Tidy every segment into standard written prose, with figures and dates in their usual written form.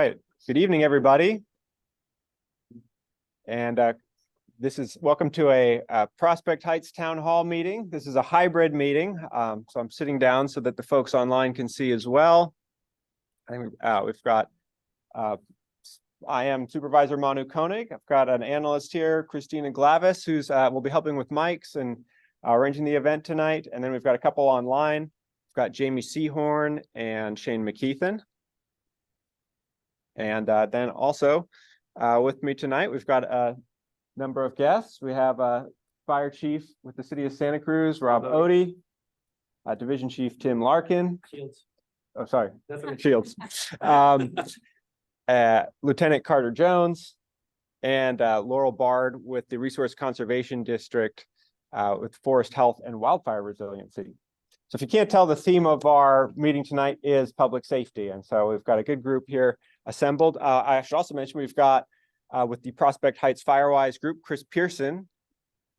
Right. Good evening, everybody. And welcome to a Prospect Heights Town Hall meeting. This is a hybrid meeting, so I'm sitting down so that the folks online can see as well. I think we've got. I am Supervisor Manu Koenig. I've got an analyst here, Christina Glavis, who's will be helping with mics and arranging the event tonight. And then we've got a couple online. We've got Jamie Seahorn and Shane McKeithen. And then also with me tonight, we've got a number of guests. We have Fire Chief with the City of Santa Cruz, Rob Odie, Division Chief Tim Larkin. Shields. Oh, sorry, Shields. Lieutenant Carter Jones, and Laurel Bard with the Resource Conservation District with Forest Health and Wildfire Resiliency. So if you can't tell, the theme of our meeting tonight is public safety. And so we've got a good group here assembled. I should also mention we've got with the Prospect Heights Firewise group, Chris Pearson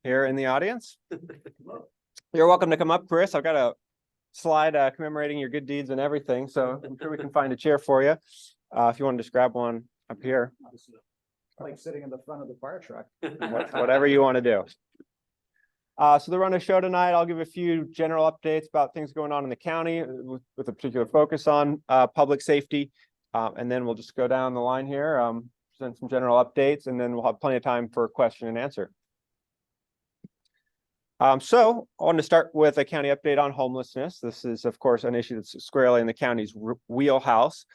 here in the audience. You're welcome to come up, Chris. I've got a slide commemorating your good deeds and everything. So I'm sure we can find a chair for you. If you want to just grab one up here. Like sitting in the front of the fire truck. Whatever you want to do. So to run a show tonight, I'll give a few general updates about things going on in the county with a particular focus on public safety. And then we'll just go down the line here, present some general updates, and then we'll have plenty of time for question and answer. So I want to start with a county update on homelessness. This is, of course, an issue that's squarely in the county's wheelhouse.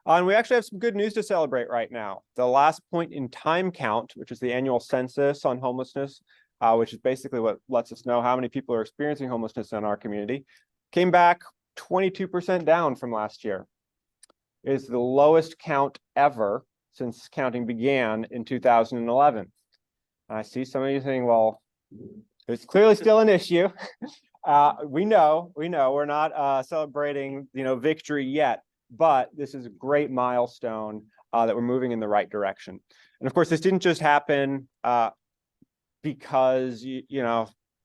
And we actually have some good news to celebrate right now. The last point in time count, which is the annual census on homelessness, which is basically what lets us know how many people are experiencing homelessness in our community, came back 22% down from last year. It is the lowest count ever since counting began in 2011. I see some of you saying, well, it's clearly still an issue. We know we're not celebrating, victory yet, but this is a great milestone that we're moving in the right direction. And of course, this didn't just happen because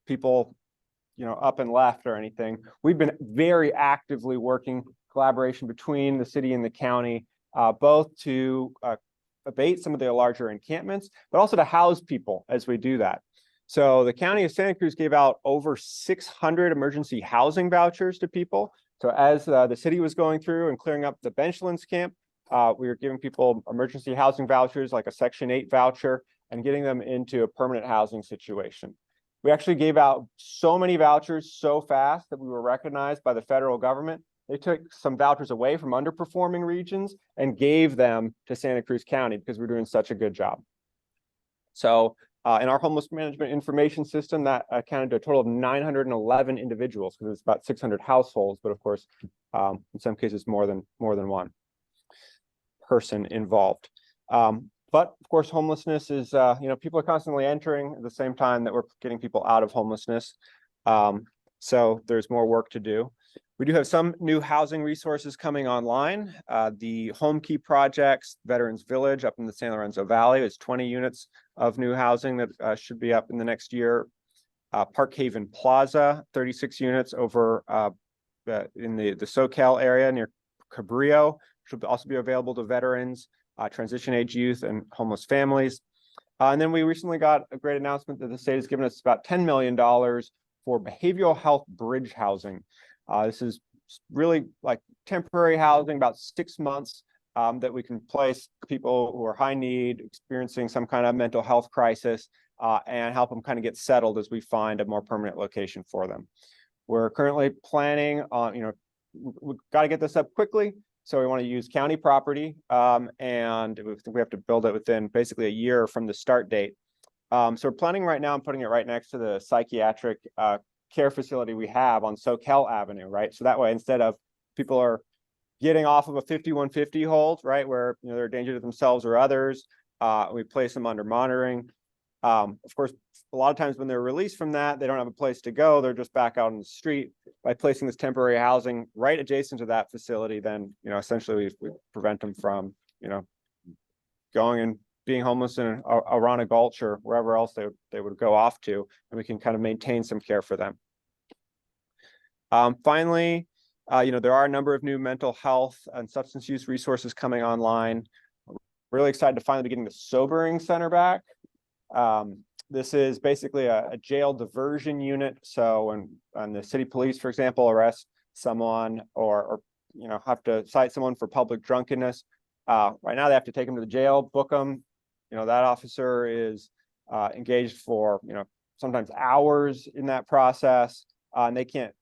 people up and left or anything. We've been very actively working collaboration between the city and the county, both to abate some of the larger encampments, but also to house people as we do that. So the county of Santa Cruz gave out over 600 emergency housing vouchers to people. So as the city was going through and clearing up the Benchlands camp, we were giving people emergency housing vouchers like a Section 8 voucher and getting them into a permanent housing situation. We actually gave out so many vouchers so fast that we were recognized by the federal government. They took some vouchers away from underperforming regions and gave them to Santa Cruz County because we're doing such a good job. So in our homeless management information system, that accounted to a total of 911 individuals because it's about 600 households, but of course, in some cases, more than one person involved. But of course, homelessness is, people are constantly entering at the same time that we're getting people out of homelessness. So there's more work to do. We do have some new housing resources coming online. The Home Key Projects, Veterans Village up in the San Lorenzo Valley is 20 units of new housing that should be up in the next year. Park Haven Plaza, 36 units over in the SoCal area near Cabrillo, should also be available to veterans, transition age youth, and homeless families. And then we recently got a great announcement that the state has given us about $10 million for behavioral health bridge housing. This is really like temporary housing, about 6 months that we can place people who are high need, experiencing some kind of mental health crisis, and help them kind of get settled as we find a more permanent location for them. We're currently planning on, we've got to get this up quickly. So we want to use county property, and we think we have to build it within basically a year from the start date. So we're planning right now on putting it right next to the psychiatric care facility we have on SoCal Avenue, right? So that way, instead of people are getting off of a 5150 hold, right, where they're a danger to themselves or others, we place them under monitoring. Of course, a lot of times when they're released from that, they don't have a place to go. They're just back out on the street. By placing this temporary housing right adjacent to that facility, then essentially we prevent them from going and being homeless in Arana Gulch or wherever else they would go off to, and we can kind of maintain some care for them. Finally, There are a number of new mental health and substance use resources coming online. Really excited to finally be getting the sobering center back. This is basically a jail diversion unit. So when the city police, for example, arrest someone or have to cite someone for public drunkenness, right now they have to take them to the jail, book them. That officer is engaged for sometimes hours in that process, and they can't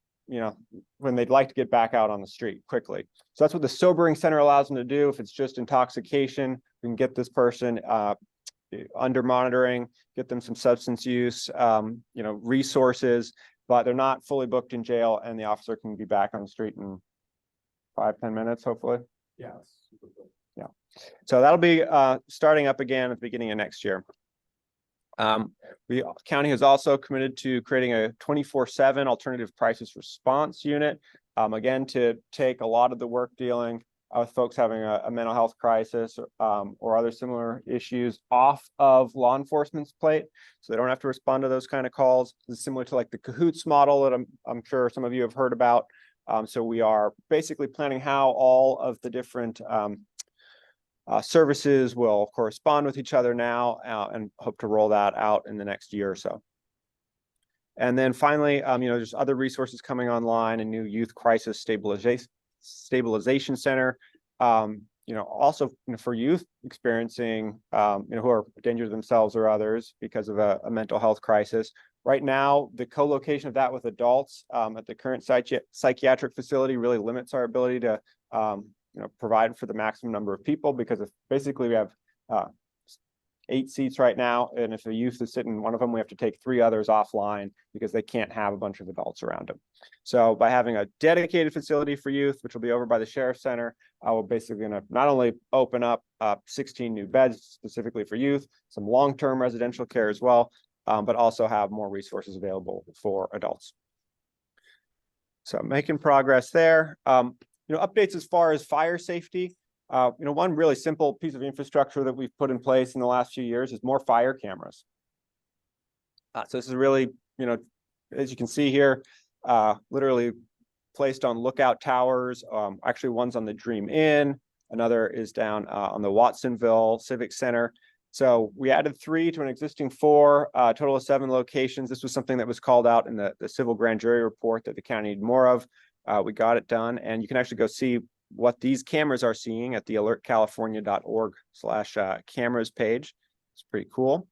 when they'd like to get back out on the street quickly. So that's what the sobering center allows them to do. If it's just intoxication, we can get this person under monitoring, get them some substance use, resources, but they're not fully booked in jail, and the officer can be back on the street in 5-10 minutes, hopefully. Yes. Yeah. So that'll be starting up again at the beginning of next year. County has also committed to creating a 24/7 alternative crisis response unit, again, to take a lot of the work dealing with folks having a mental health crisis or other similar issues off of law enforcement's plate, so they don't have to respond to those kind of calls. This is similar to like the Cahoots model that I'm sure some of you have heard about. So we are basically planning how all of the different services will correspond with each other now, and hope to roll that out in the next year or so. And then finally, there's other resources coming online, a new youth crisis stabilization center. Also for youth experiencing, who are a danger to themselves or others because of a mental health crisis. Right now, the co-location of that with adults at the current psychiatric facility really limits our ability to provide for the maximum number of people, because if basically we have 8 seats right now, and if a youth is sitting in one of them, we have to take 3 others offline because they can't have a bunch of adults around them. So by having a dedicated facility for youth, which will be over by the Sheriff's Center, we're basically going to not only open up 16 new beds specifically for youth, some long-term residential care as well, but also have more resources available for adults. So making progress there. Updates as far as fire safety. One really simple piece of infrastructure that we've put in place in the last few years is more fire cameras. So this is really, as you can see here, literally placed on lookout towers. Actually, one's on the Dream Inn. Another is down on the Watsonville Civic Center. So we added 3 to an existing 4, a total of 7 locations. This was something that was called out in the civil grand jury report that the county needed more of. We got it done, and you can actually go see what these cameras are seeing at the alertcalifornia.org/cameras page. It's pretty cool.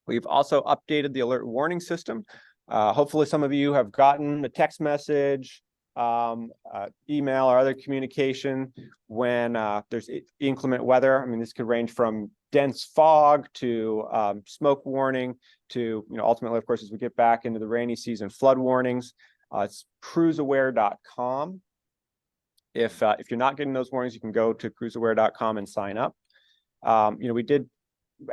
We've also updated the alert warning system. Hopefully some of you have gotten a text message, email, or other communication when there's inclement weather. I mean, this could range from dense fog to smoke warning to, ultimately, of course, as we get back into the rainy season, flood warnings. It's cruiseaware.com. If you're not getting those warnings, you can go to cruiseaware.com and sign up. We did,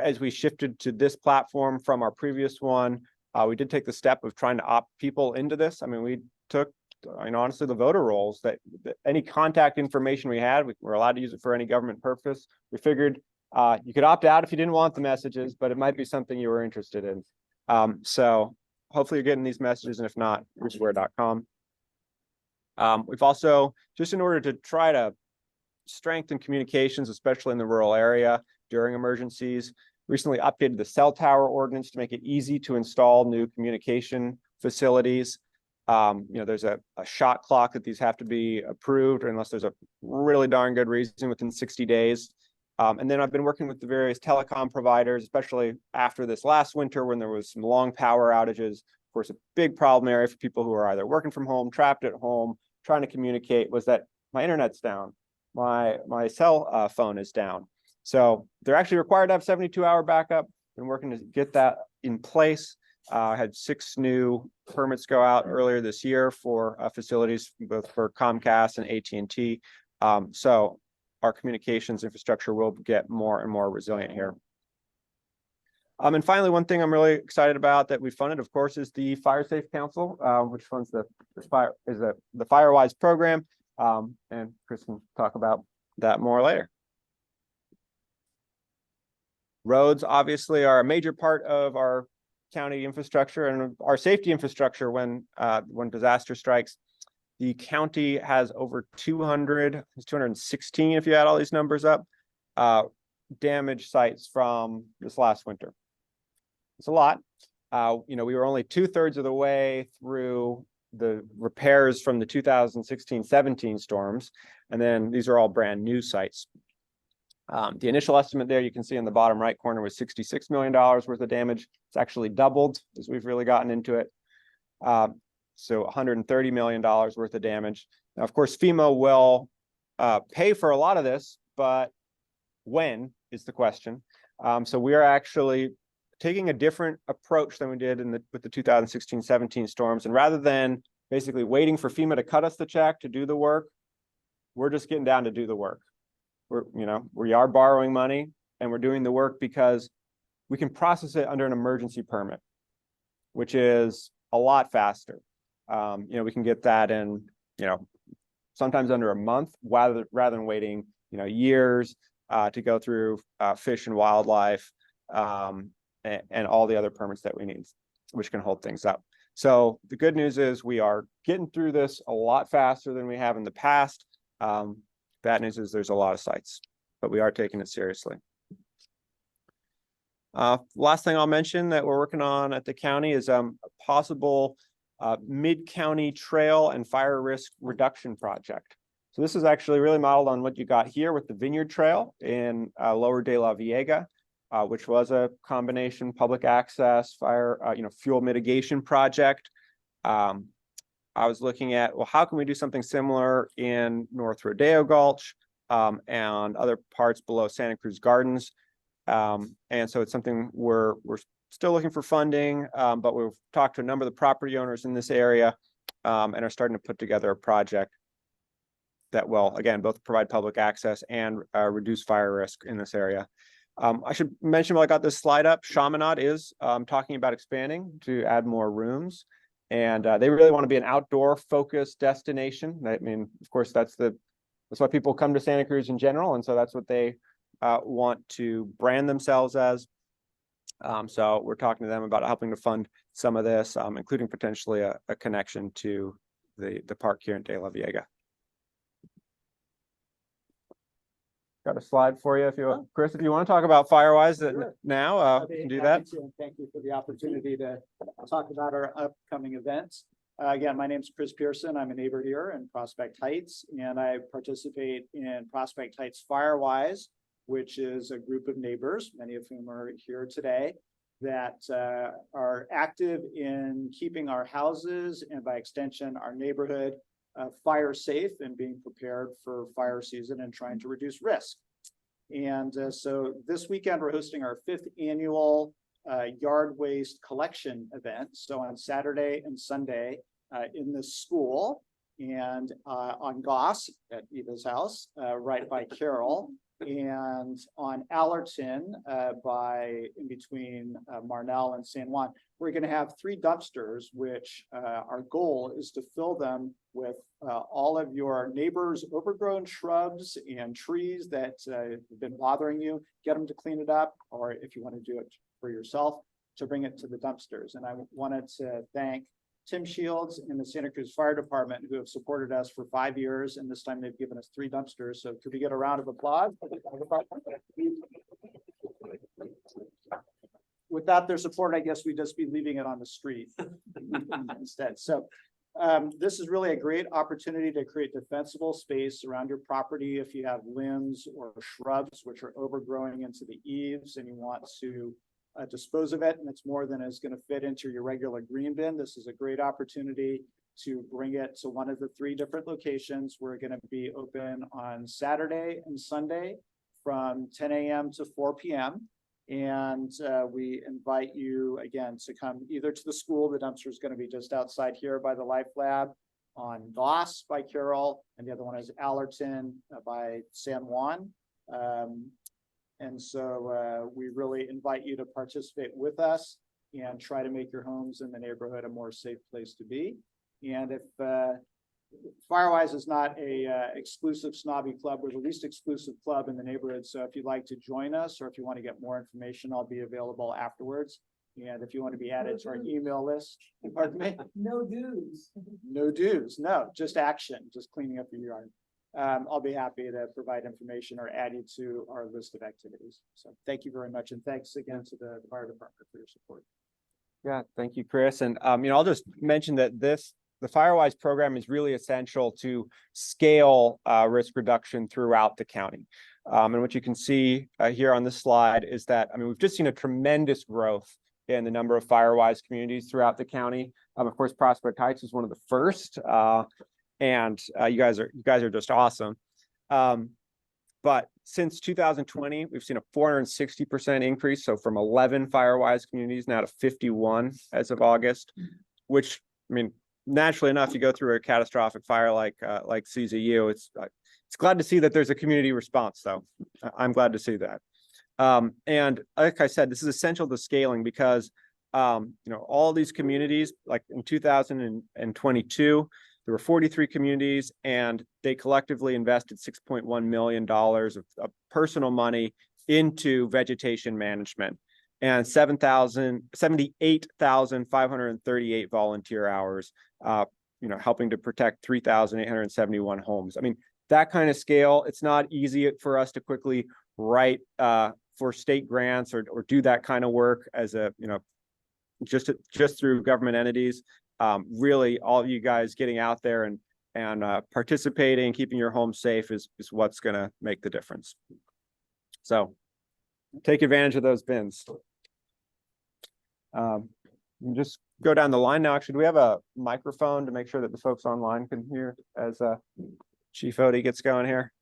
as we shifted to this platform from our previous one, we did take the step of trying to opt people into this. I mean, we took, honestly, the voter rolls that any contact information we had, we were allowed to use it for any government purpose. We figured you could opt out if you didn't want the messages, but it might be something you were interested in. So hopefully you're getting these messages, and if not, cruiseaware.com. We've also, just in order to try to strengthen communications, especially in the rural area during emergencies, recently updated the cell tower ordinance to make it easy to install new communication facilities. There's a shot clock that these have to be approved, unless there's a really darn good reason, within 60 days. And then I've been working with the various telecom providers, especially after this last winter when there was some long power outages. Of course, a big problem area for people who are either working from home, trapped at home, trying to communicate, was that my internet's down, my cell phone is down. So they're actually required to have 72-hour backup. Been working to get that in place. I had 6 new permits go out earlier this year for facilities, both for Comcast and AT&T. So our communications infrastructure will get more and more resilient here. And finally, one thing I'm really excited about that we funded, of course, is the Fire Safe Council, which funds the FireWise program. And Chris can talk about that more later. Roads obviously are a major part of our county infrastructure and our safety infrastructure when disaster strikes. The county has over 216, if you add all these numbers up, damaged sites from this last winter. It's a lot. We were only 2/3 of the way through the repairs from the 2016-17 storms. And then these are all brand new sites. The initial estimate there, you can see in the bottom right corner, was $66 million worth of damage. It's actually doubled as we've really gotten into it. So $130 million worth of damage. Now, of course, FEMA will pay for a lot of this, but when is the question. So we are actually taking a different approach than we did with the 2016-17 storms. And rather than basically waiting for FEMA to cut us the check to do the work, we're just getting down to do the work. We are borrowing money and we're doing the work because we can process it under an emergency permit, which is a lot faster. We can get that in, sometimes under a month rather than waiting, years to go through Fish and Wildlife and all the other permits that we need, which can hold things up. So the good news is we are getting through this a lot faster than we have in the past. Bad news is there's a lot of sites, but we are taking it seriously. Last thing I'll mention that we're working on at the county is a possible mid-county trail and fire risk reduction project. So this is actually really modeled on what you got here with the Vineyard Trail in Lower De La Viega, which was a combination public access fire, fuel mitigation project. I was looking at, well, how can we do something similar in North Rodeo Gulch and other parts below Santa Cruz Gardens? And so it's something we're still looking for funding, but we've talked to a number of the property owners in this area and are starting to put together a project that will, again, both provide public access and reduce fire risk in this area. I should mention while I got this slide up, Chaminade is talking about expanding to add more rooms. And they really want to be an outdoor focused destination. I mean, of course, that's why people come to Santa Cruz in general. And so that's what they want to brand themselves as. So we're talking to them about helping to fund some of this, including potentially a connection to the park here in De La Viega. Got a slide for you Chris, if you want to talk about Firewise now, you can do that. Thank you for the opportunity to talk about our upcoming events. Again, my name is Chris Pearson. I'm a neighbor here in Prospect Heights, and I participate in Prospect Heights Firewise, which is a group of neighbors, many of whom are here today, that are active in keeping our houses and by extension, our neighborhood fire safe and being prepared for fire season and trying to reduce risk. And so this weekend, we're hosting our 5th annual yard waste collection event. So on Saturday and Sunday in the school and on Goss at Eva's house, right by Carroll, and on Allerton in between Marnell and San Juan. We're going to have 3 dumpsters, which our goal is to fill them with all of your neighbors' overgrown shrubs and trees that have been bothering you. Get them to clean it up, or if you want to do it for yourself, to bring it to the dumpsters. And I wanted to thank Tim Shields and the Santa Cruz Fire Department, who have supported us for 5 years, and this time they've given us 3 dumpsters. So could we get a round of applause? Without their support, I guess we'd just be leaving it on the street instead. So this is really a great opportunity to create defensible space around your property. If you have limbs or shrubs which are overgrowing into the eaves and you want to dispose of it, and it's more than is going to fit into your regular green bin, this is a great opportunity to bring it to one of the 3 different locations. We're going to be open on Saturday and Sunday from 10 a.m. to 4 p.m. And we invite you again to come either to the school. The dumpster is going to be just outside here by the Life Lab, on Goss by Carroll, and the other one is Allerton by San Juan. And so we really invite you to participate with us and try to make your homes in the neighborhood a more safe place to be. And if Firewise is not a exclusive snobby club, we're the least exclusive club in the neighborhood. So if you'd like to join us, or if you want to get more information, I'll be available afterwards. And if you want to be added to our email list, pardon me? No dues. No dues, no, just action, just cleaning up your yard. I'll be happy to provide information or add you to our list of activities. So thank you very much. And thanks again to the fire department for your support. Yeah, thank you, Chris. And, I'll just mention that the Firewise program is really essential to scale risk reduction throughout the county. And what you can see here on this slide is that, we've just seen a tremendous growth in the number of Firewise communities throughout the county. Of course, Prospect Heights is one of the first, and you guys are just awesome. But since 2020, we've seen a 460% increase. So from 11 Firewise communities now to 51 as of August, which, naturally enough, you go through a catastrophic fire like CZU, it's glad to see that there's a community response, though. I'm glad to see that. And like I said, this is essential to scaling because, all these communities, like in 2022, there were 43 communities and they collectively invested $6.1 million of personal money into vegetation management and 78,538 volunteer hours, helping to protect 3,871 homes. That kind of scale, it's not easy for us to quickly write for state grants or do that kind of work as just through government entities. Really, all of you guys getting out there and participating, keeping your home safe is what's going to make the difference. So take advantage of those bins. Just go down the line now. Actually, do we have a microphone to make sure that the folks online can hear as Chief Odie gets going here?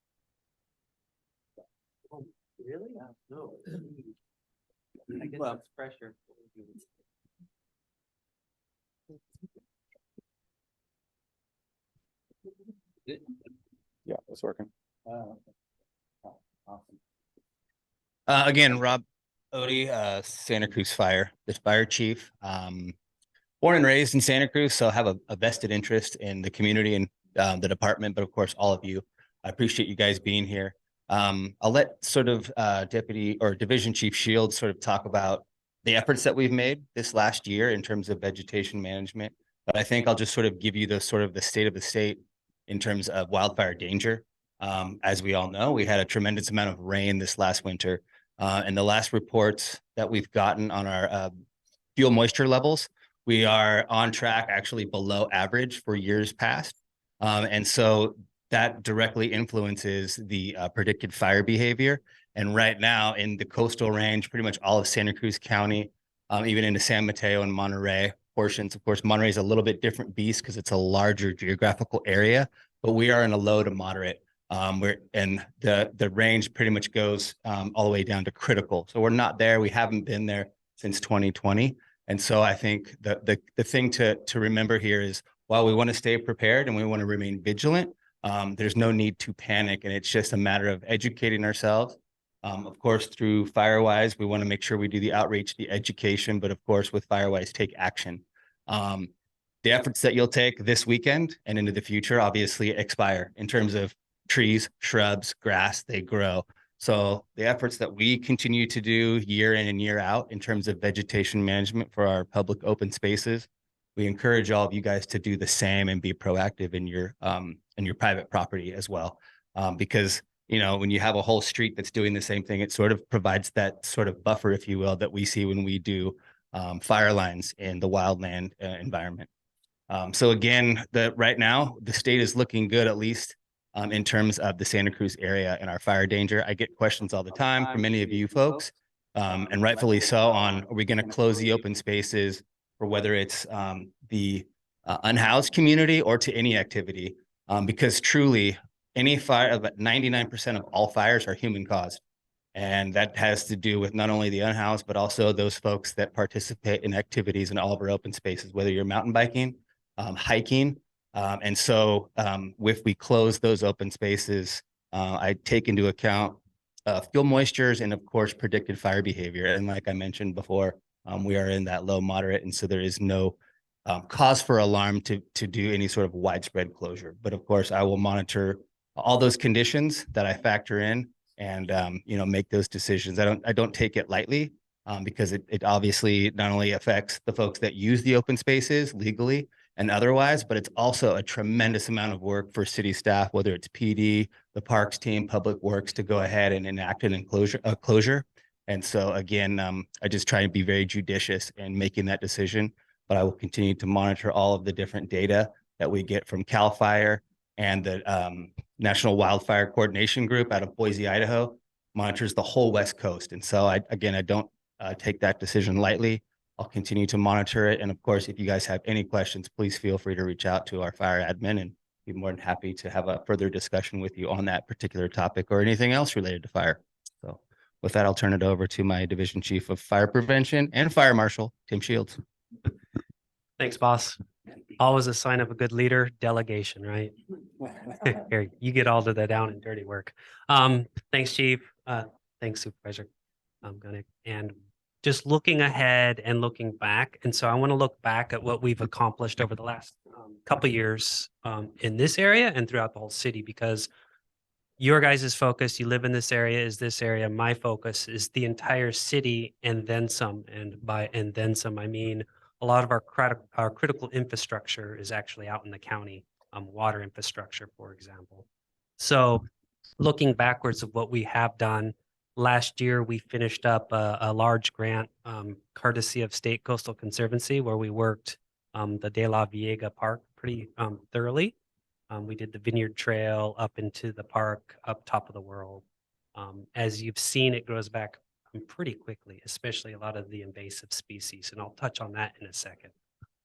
Really? No. I guess Well, it's pressure. Yeah, it's working. Awesome. Again, Rob Odie, Santa Cruz Fire, the fire chief. Born and raised in Santa Cruz, so I have a vested interest in the community and the department, but of course, all of you. I appreciate you guys being here. I'll let sort of Deputy or Division Chief Shields sort of talk about the efforts that we've made this last year in terms of vegetation management. But I think I'll just sort of give you the sort of the state of the state in terms of wildfire danger. As we all know, we had a tremendous amount of rain this last winter. And the last reports that we've gotten on our fuel moisture levels, we are on track, actually below average for years past. And so that directly influences the predicted fire behavior. And right now in the coastal range, pretty much all of Santa Cruz County, even into San Mateo and Monterey portions. Of course, Monterey is a little bit different beast because it's a larger geographical area, but we are in a low to moderate. And the range pretty much goes all the way down to critical. So we're not there. We haven't been there since 2020. And so I think the thing to remember here is while we want to stay prepared and we want to remain vigilant, there's no need to panic. And it's just a matter of educating ourselves. Of course, through Firewise, we want to make sure we do the outreach, the education, but of course, with Firewise, take action. The efforts that you'll take this weekend and into the future obviously expire in terms of trees, shrubs, grass, they grow. So the efforts that we continue to do year in and year out in terms of vegetation management for our public open spaces, we encourage all of you guys to do the same and be proactive in your private property as well. Because, when you have a whole street that's doing the same thing, it sort of provides that sort of buffer, if you will, that we see when we do fire lines in the wildland environment. So again, right now, the state is looking good, at least in terms of the Santa Cruz area and our fire danger. I get questions all the time from many of you folks, and rightfully so, on are we going to close the open spaces for whether it's the unhoused community or to any activity, because truly any fire, about 99% of all fires are human caused. And that has to do with not only the unhoused, but also those folks that participate in activities in all of our open spaces, whether you're mountain biking, hiking. And so if we close those open spaces, I take into account fuel moistures and of course, predicted fire behavior. And like I mentioned before, we are in that low moderate. And so there is no cause for alarm to do any sort of widespread closure. But of course, I will monitor all those conditions that I factor in and, make those decisions. I don't take it lightly. because it obviously not only affects the folks that use the open spaces legally and otherwise, but it's also a tremendous amount of work for city staff, whether it's PD, the parks team, public works, to go ahead and enact an closure. And so again, I just try to be very judicious in making that decision, but I will continue to monitor all of the different data that we get from CAL FIRE and the National Wildfire Coordination Group out of Boise, Idaho, monitors the whole West Coast. And so I don't take that decision lightly. I'll continue to monitor it. And of course, if you guys have any questions, please feel free to reach out to our fire admin, and be more than happy to have a further discussion with you on that particular topic or anything else related to fire. So with that, I'll turn it over to my Division Chief of Fire Prevention and Fire Marshal, Tim Shields. Thanks, boss. Always a sign of a good leader, delegation, right? Here, you get all of the down and dirty work. Thanks, Chief. Thanks, Supervisor. I'm gonna, and just looking ahead and looking back. And so I want to look back at what we've accomplished over the last couple of years in this area and throughout the whole city, because your guys' focus, you live in this area, is this area. My focus is the entire city and then some. And by and then some, I mean a lot of our critical infrastructure is actually out in the county, water infrastructure, for example. So looking backwards of what we have done, last year we finished up a large grant courtesy of State Coastal Conservancy, where we worked the De La Viega Park pretty thoroughly. We did the Vineyard Trail up into the park, up top of the world. As you've seen, it grows back pretty quickly, especially a lot of the invasive species, and I'll touch on that in a second.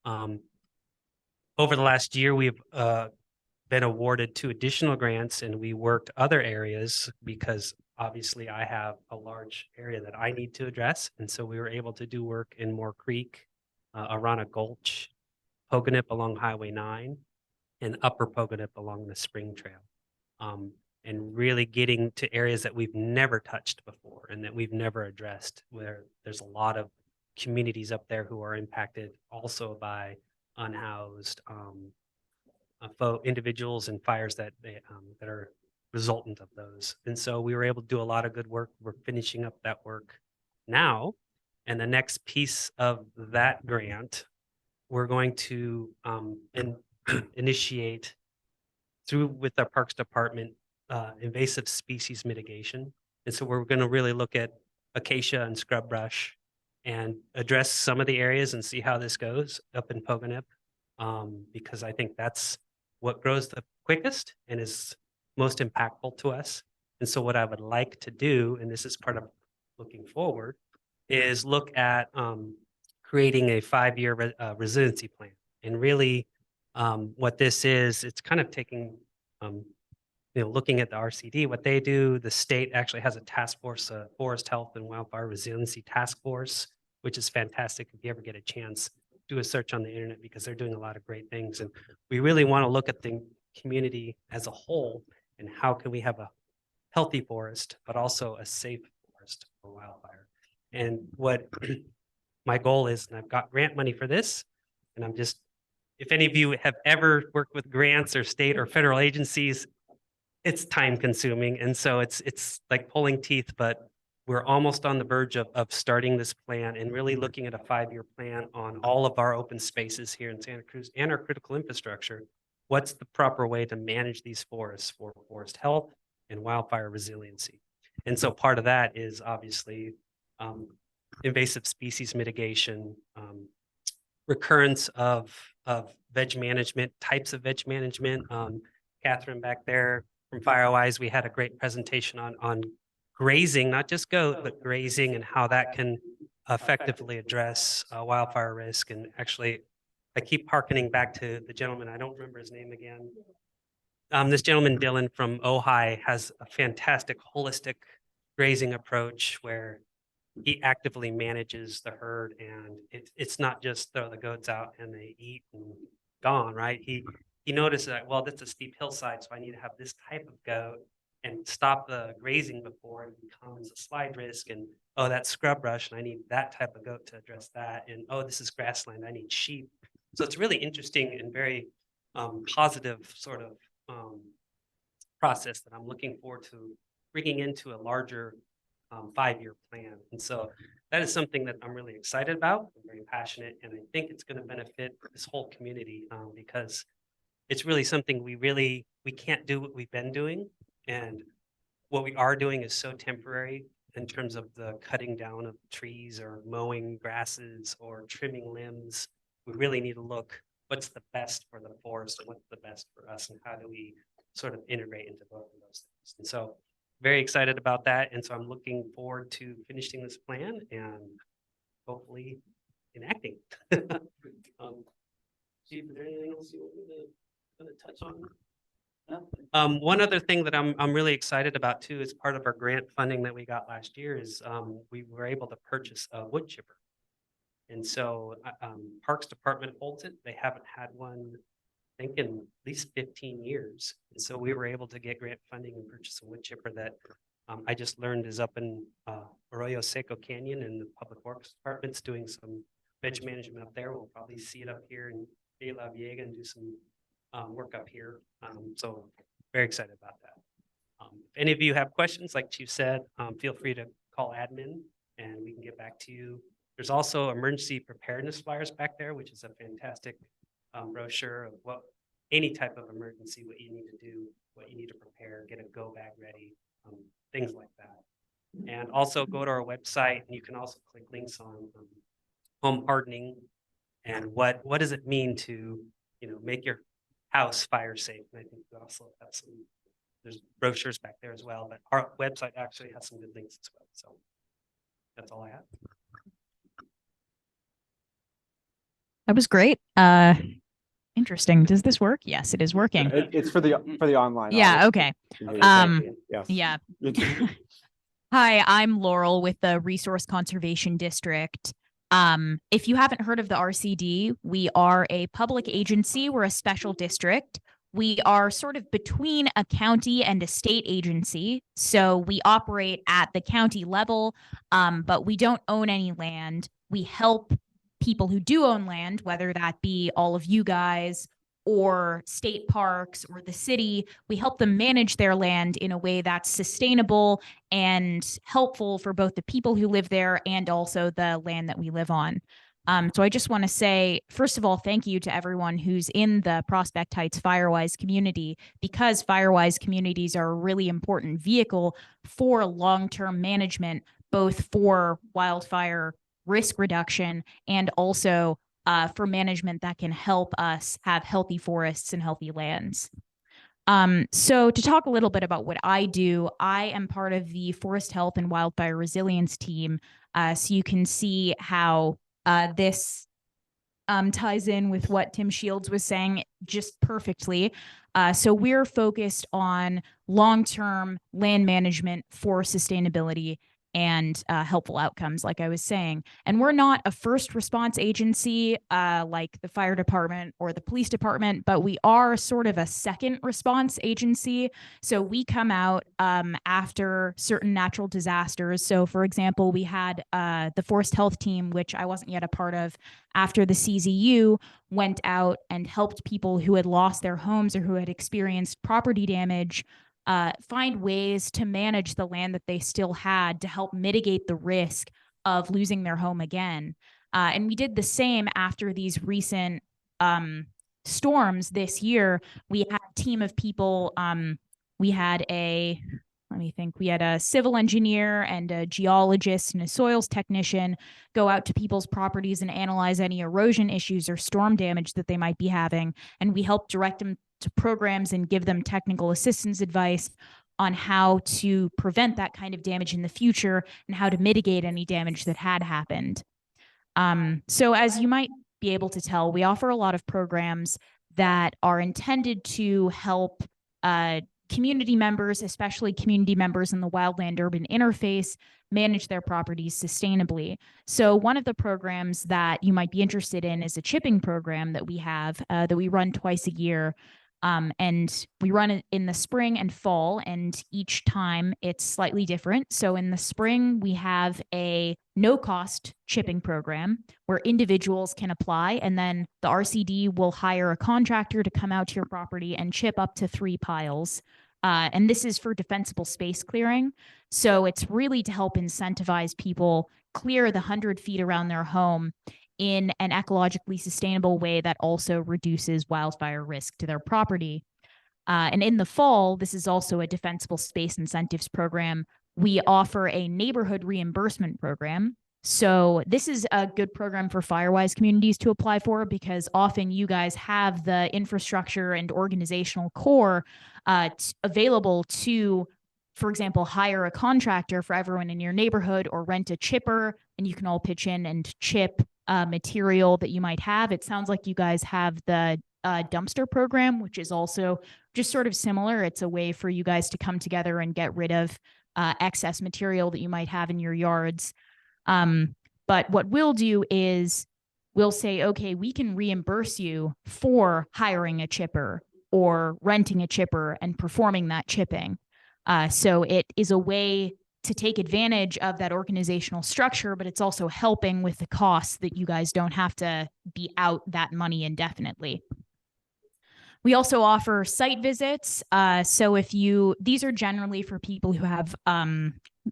Over the last year, we've been awarded 2 additional grants, and we worked other areas because obviously I have a large area that I need to address. And so we were able to do work in Moore Creek, Arana Gulch, Pogonip along Highway 9, and Upper Pogonip along the Spring Trail. And really getting to areas that we've never touched before and that we've never addressed, where there's a lot of communities up there who are impacted also by unhoused individuals and fires that are resultant of those. And so we were able to do a lot of good work. We're finishing up that work now. And the next piece of that grant, we're going to initiate through with our Parks Department invasive species mitigation. And so we're going to really look at acacia and scrub brush and address some of the areas and see how this goes up in Pogonip, because I think that's what grows the quickest and is most impactful to us. And so what I would like to do, and this is part of looking forward, is look at creating a 5-year resiliency plan. And really what this is, it's kind of taking, looking at the RCD, what they do. The state actually has a task force, a forest health and wildfire resiliency task force, which is fantastic. If you ever get a chance, do a search on the internet, because they're doing a lot of great things. And we really want to look at the community as a whole and how can we have a healthy forest, but also a safe forest for wildfire. And what my goal is, and I've got grant money for this, and I'm just, if any of you have ever worked with grants or state or federal agencies, it's time consuming. And so it's like pulling teeth, but we're almost on the verge of starting this plan and really looking at a 5-year plan on all of our open spaces here in Santa Cruz and our critical infrastructure. What's the proper way to manage these forests for forest health and wildfire resiliency? And so part of that is obviously invasive species mitigation, recurrence of veg management, types of veg management. Catherine back there from Firewise, we had a great presentation on grazing, not just goat, but grazing and how that can effectively address wildfire risk. And actually, I keep hearkening back to the gentleman, I don't remember his name again. This gentleman, Dylan from Ojai, has a fantastic holistic grazing approach where he actively manages the herd, and it's not just throw the goats out and they eat and gone, right? He noticed that, well, that's a steep hillside, so I need to have this type of goat and stop the grazing before it becomes a slide risk. And oh, that's scrub brush, and I need that type of goat to address that. And oh, this is grassland, I need sheep. So it's really interesting and very positive sort of process that I'm looking forward to bringing into a larger 5-year plan. And so that is something that I'm really excited about. I'm very passionate, and I think it's going to benefit this whole community because it's really something we can't do what we've been doing. And what we are doing is so temporary in terms of the cutting down of trees or mowing grasses or trimming limbs. We really need to look what's the best for the forest and what's the best for us, and how do we sort of integrate into both of those things. And so very excited about that. And so I'm looking forward to finishing this plan and hopefully enacting. Chief, is there anything else you want me to touch on? No? One other thing that I'm really excited about too, as part of our grant funding that we got last year, is we were able to purchase a wood chipper. And so Parks Department holds it. They haven't had one, I think, in at least 15 years. And so we were able to get grant funding and purchase a wood chipper that I just learned is up in Arroyo Seco Canyon, and the Public Works Department's doing some veg management up there. We'll probably see it up here in De La Viega and do some work up here. So very excited about that. If any of you have questions, like Chief said, feel free to call admin and we can get back to you. There's also emergency preparedness flyers back there, which is a fantastic brochure of what any type of emergency, what you need to do, what you need to prepare, get a go bag ready, things like that. And also go to our website, and you can also click links on home hardening and what does it mean to, make your house fire safe. And I think we also have there's brochures back there as well, but our website actually has some good links as well. So that's all I have. That was great. Interesting. Does this work? Yes, it is working. It's for the online. Yeah. audience. Okay. Yes. Yeah. Hi, I'm Laurel with the Resource Conservation District. If you haven't heard of the RCD, we are a public agency. We're a special district. We are sort of between a county and a state agency. So we operate at the county level, but we don't own any land. We help people who do own land, whether that be all of you guys or state parks or the city. We help them manage their land in a way that's sustainable and helpful for both the people who live there and also the land that we live on. So I just want to say, first of all, thank you to everyone who's in the Prospect Heights Firewise community, because Firewise communities are a really important vehicle for long-term management, both for wildfire risk reduction and also for management that can help us have healthy forests and healthy lands. So to talk a little bit about what I do, I am part of the Forest Health and Wildfire Resilience team. So you can see how this ties in with what Tim Shields was saying just perfectly. So we're focused on long-term land management for sustainability and helpful outcomes, like I was saying. And we're not a first response agency like the fire department or the police department, but we are sort of a second response agency. So we come out after certain natural disasters. So for example, we had the Forest Health team, which I wasn't yet a part of, after the CZU went out and helped people who had lost their homes or who had experienced property damage find ways to manage the land that they still had to help mitigate the risk of losing their home again. And we did the same after these recent storms this year. We had a team of people. We had a civil engineer and a geologist and a soils technician go out to people's properties and analyze any erosion issues or storm damage that they might be having. And we helped direct them to programs and give them technical assistance advice on how to prevent that kind of damage in the future and how to mitigate any damage that had happened. So as you might be able to tell, we offer a lot of programs that are intended to help community members, especially community members in the wildland urban interface, manage their properties sustainably. So one of the programs that you might be interested in is a chipping program that we have that we run twice a year. And we run it in the spring and fall, and each time it's slightly different. So in the spring, we have a no-cost chipping program where individuals can apply, and then the RCD will hire a contractor to come out to your property and chip up to 3 piles. And this is for defensible space clearing. So it's really to help incentivize people clear the 100 feet around their home in an ecologically sustainable way that also reduces wildfire risk to their property. And in the fall, this is also a defensible space incentives program. We offer a neighborhood reimbursement program. So this is a good program for Firewise communities to apply for, because often you guys have the infrastructure and organizational core available to, for example, hire a contractor for everyone in your neighborhood, or rent a chipper, and you can all pitch in and chip material that you might have. It sounds like you guys have the dumpster program, which is also just sort of similar. It's a way for you guys to come together and get rid of excess material that you might have in your yards. But what we'll do is we'll say, okay, we can reimburse you for hiring a chipper or renting a chipper and performing that chipping. So it is a way to take advantage of that organizational structure, but it's also helping with the costs that you guys don't have to be out that money indefinitely. We also offer site visits. So these are generally for people who have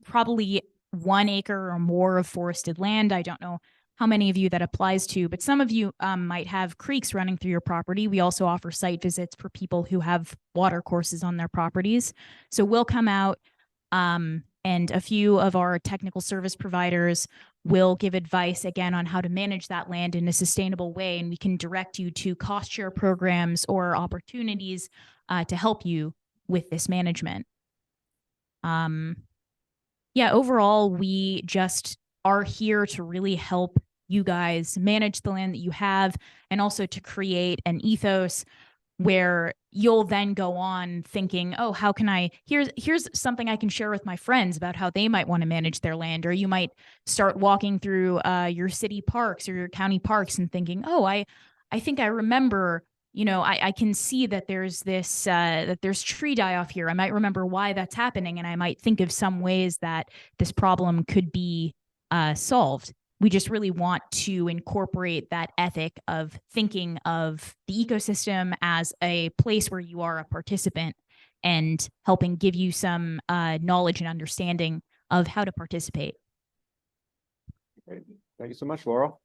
probably 1 acre or more of forested land. I don't know how many of you that applies to, but some of you might have creeks running through your property. We also offer site visits for people who have water courses on their properties. So we'll come out and a few of our technical service providers will give advice again on how to manage that land in a sustainable way. And we can direct you to cost share programs or opportunities to help you with this management. Yeah, overall, we just are here to really help you guys manage the land that you have, and also to create an ethos where you'll then go on thinking, oh, how can here's something I can share with my friends about how they might want to manage their land. Or you might start walking through your city parks or your county parks and thinking, oh, I think I remember, I can see that there's this, that there's tree die off here. I might remember why that's happening. And I might think of some ways that this problem could be solved. We just really want to incorporate that ethic of thinking of the ecosystem as a place where you are a participant, and helping give you some knowledge and understanding of how to participate. Great. Thank you so much, Laurel.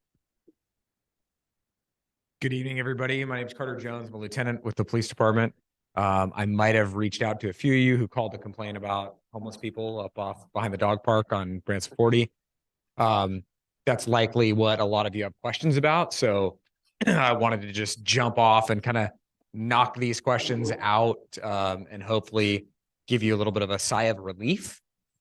Good evening, everybody. My name is Carter Jones. I'm a lieutenant with the police department. I might have reached out to a few of you who called to complain about homeless people up off behind the dog park on Branson 40. That's likely what a lot of you have questions about. So I wanted to just jump off and kind of knock these questions out and hopefully give you a little bit of a sigh of relief.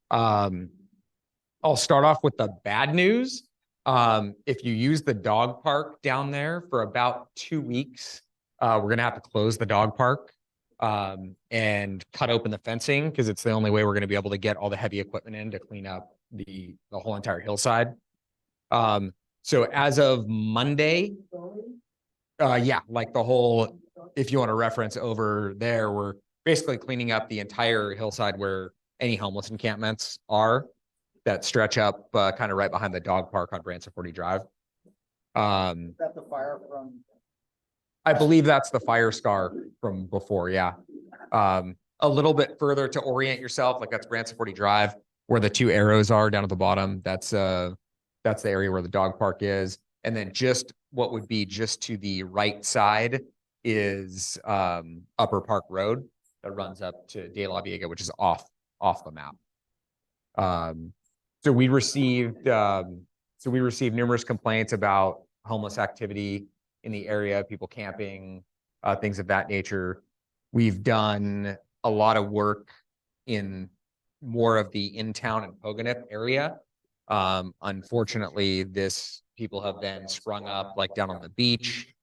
I'll start off with the bad news. If you use the dog park down there for about 2 weeks, we're going to have to close the dog park and cut open the fencing, because it's the only way we're going to be able to get all the heavy equipment in to clean up the whole entire hillside. So as of Monday, yeah, like the whole, if you want to reference over there, we're basically cleaning up the entire hillside where any homeless encampments are that stretch up kind of right behind the dog park on Branson 40 Drive. Is that the fire from? I believe that's the fire scar from before. Yeah. A little bit further to orient yourself, like that's Branson 40 Drive, where the 2 arrows are down at the bottom. That's the area where the dog park is. And then just what would be just to the right side is Upper Park Road that runs up to De La Viega, which is off the map. So we received numerous complaints about homeless activity in the area, people camping, things of that nature. We've done a lot of work in more of the in-town and Pogonip area. Unfortunately, people have been sprung up like down on the beach.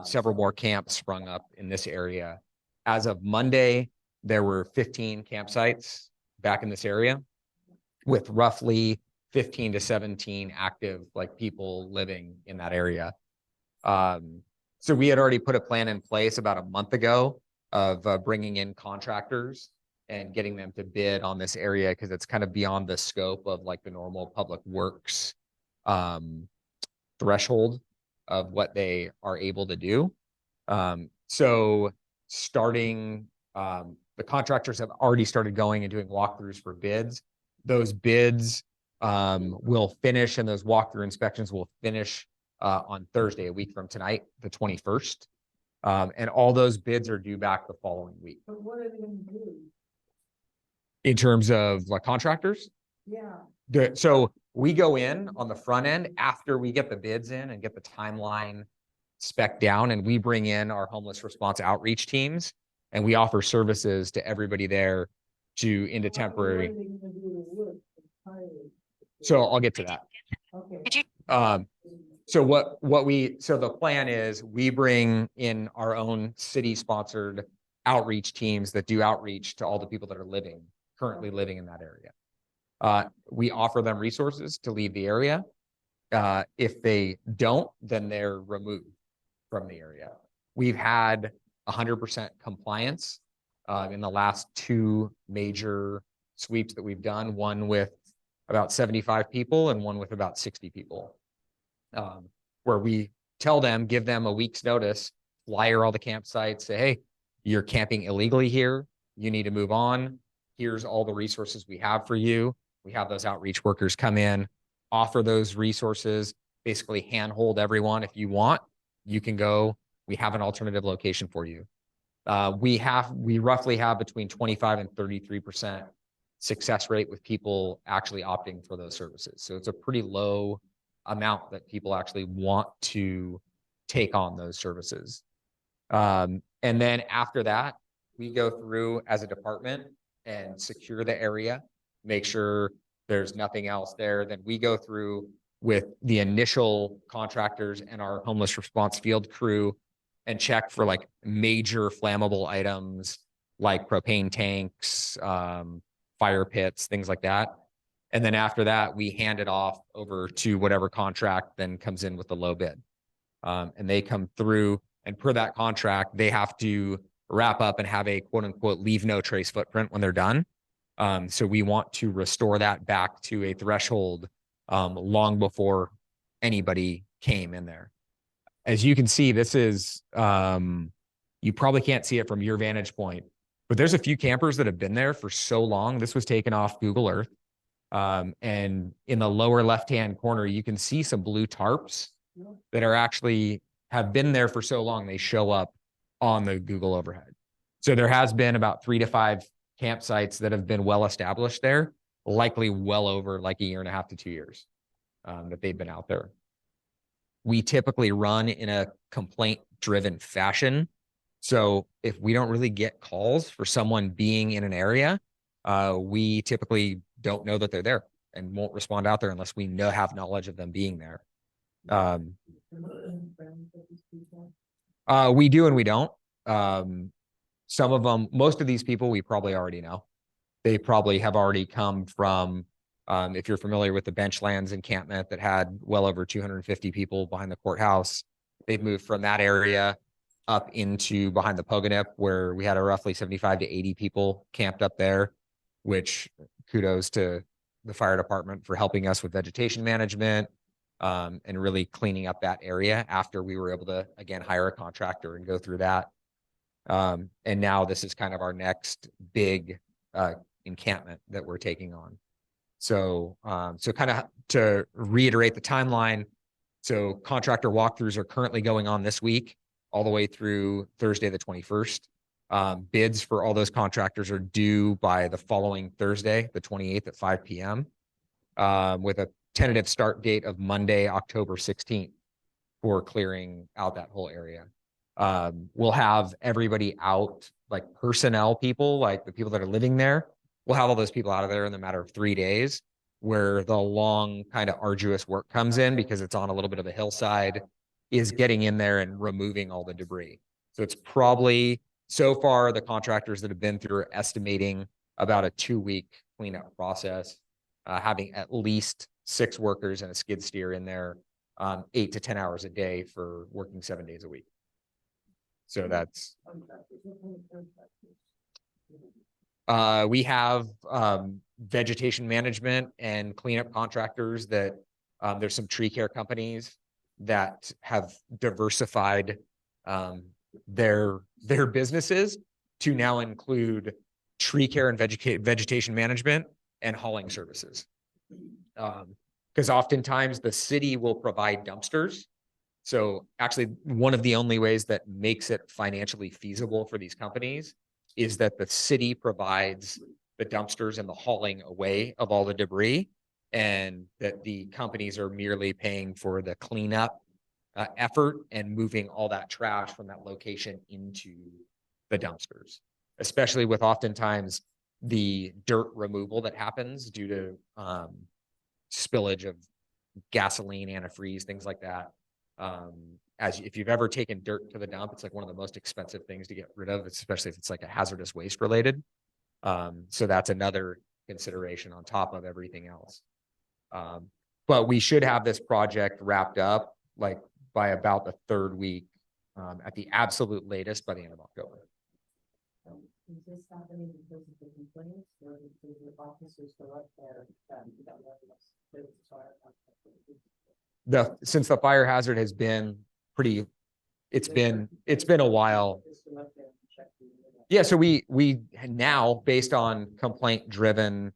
Several more camps sprung up in this area. As of Monday, there were 15 campsites back in this area, with roughly 15 to 17 active people living in that area. So we had already put a plan in place about a month ago of bringing in contractors and getting them to bid on this area, because it's kind of beyond the scope of the normal public works threshold of what they are able to do. So starting The contractors have already started going and doing walkthroughs for bids. Those bids will finish, and those walkthrough inspections will finish on Thursday, a week from tonight, the 21st. And all those bids are due back the following week. But what are they gonna do? In terms of like contractors, Yeah. so we go in on the front end after we get the bids in and get the timeline spec down, and we bring in our homeless response outreach teams, and we offer services to everybody there into temporary. What are they gonna do to wood? So I'll get to that. Okay. So the plan is we bring in our own city sponsored outreach teams that do outreach to all the people that are currently living in that area. We offer them resources to leave the area. If they don't, then they're removed from the area. We've had 100% compliance in the last 2 major sweeps that we've done, one with about 75 people and one with about 60 people. Where we tell them, give them a week's notice, flyer all the campsites, say, hey, you're camping illegally here. You need to move on. Here's all the resources we have for you. We have those outreach workers come in, offer those resources, basically handhold everyone. If you want, you can go. We have an alternative location for you. We roughly have between 25 and 33% success rate with people actually opting for those services. So it's a pretty low amount that people actually want to take on those services. And then after that, we go through as a department and secure the area, make sure there's nothing else there. Then we go through with the initial contractors and our homeless response field crew and check for like major flammable items like propane tanks, fire pits, things like that. And then after that, we hand it off over to whatever contract then comes in with the low bid. And they come through, and per that contract, they have to wrap up and have a quote unquote leave no trace footprint when they're done. So we want to restore that back to a threshold long before anybody came in there. As you can see, this is, you probably can't see it from your vantage point, but there's a few campers that have been there for so long. This was taken off Google Earth. And in the lower left-hand corner, you can see some blue tarps that are actually have been there for so long, they show up on the Google overhead. So there has been about 3 to 5 campsites that have been well established there, likely well over like 1.5 to 2 years that they've been out there. We typically run in a complaint-driven fashion. So if we don't really get calls for someone being in an area, we typically don't know that they're there and won't respond out there unless we have knowledge of them being there. We do and we don't. Some of them, most of these people, we probably already know. They probably have already come from, if you're familiar with the Benchlands encampment that had well over 250 people behind the courthouse, they've moved from that area up into behind the Poganip, where we had a roughly 75 to 80 people camped up there, which kudos to the fire department for helping us with vegetation management and really cleaning up that area after we were able to, again, hire a contractor and go through that. And now this is kind of our next big encampment that we're taking on. So, so kind of to reiterate the timeline, so contractor walkthroughs are currently going on this week, all the way through Thursday, the 21st. Bids for all those contractors are due by the following Thursday, the 28th at 5 p.m. With a tentative start date of Monday, October 16th for clearing out that whole area. We'll have everybody out, like personnel people, like the people that are living there. We'll have all those people out of there in the matter of 3 days, where the long kind of arduous work comes in because it's on a little bit of a hillside, is getting in there and removing all the debris. So it's probably, so far, the contractors that have been through are estimating about a 2-week cleanup process, having at least 6 workers and a skid steer in there, 8 to 10 hours a day for working 7 days a week. So that's, we have vegetation management and cleanup contractors that there's some tree care companies that have diversified their businesses to now include tree care and vegetation management, and hauling services. Because oftentimes the city will provide dumpsters. So actually, one of the only ways that makes it financially feasible for these companies is that the city provides the dumpsters and the hauling away of all the debris, and that the companies are merely paying for the cleanup effort and moving all that trash from that location into the dumpsters, especially with oftentimes the dirt removal that happens due to spillage of gasoline, antifreeze, things like that. If you've ever taken dirt to the dump, it's like one of the most expensive things to get rid of, especially if it's like a hazardous waste related. So that's another consideration on top of everything else. But we should have this project wrapped up like by about the third week, at the absolute latest by the end of October. Is this happening because of the complaints or because the officers go up there? Since the fire hazard has been pretty, it's been a while. Yeah, so we now, based on complaint driven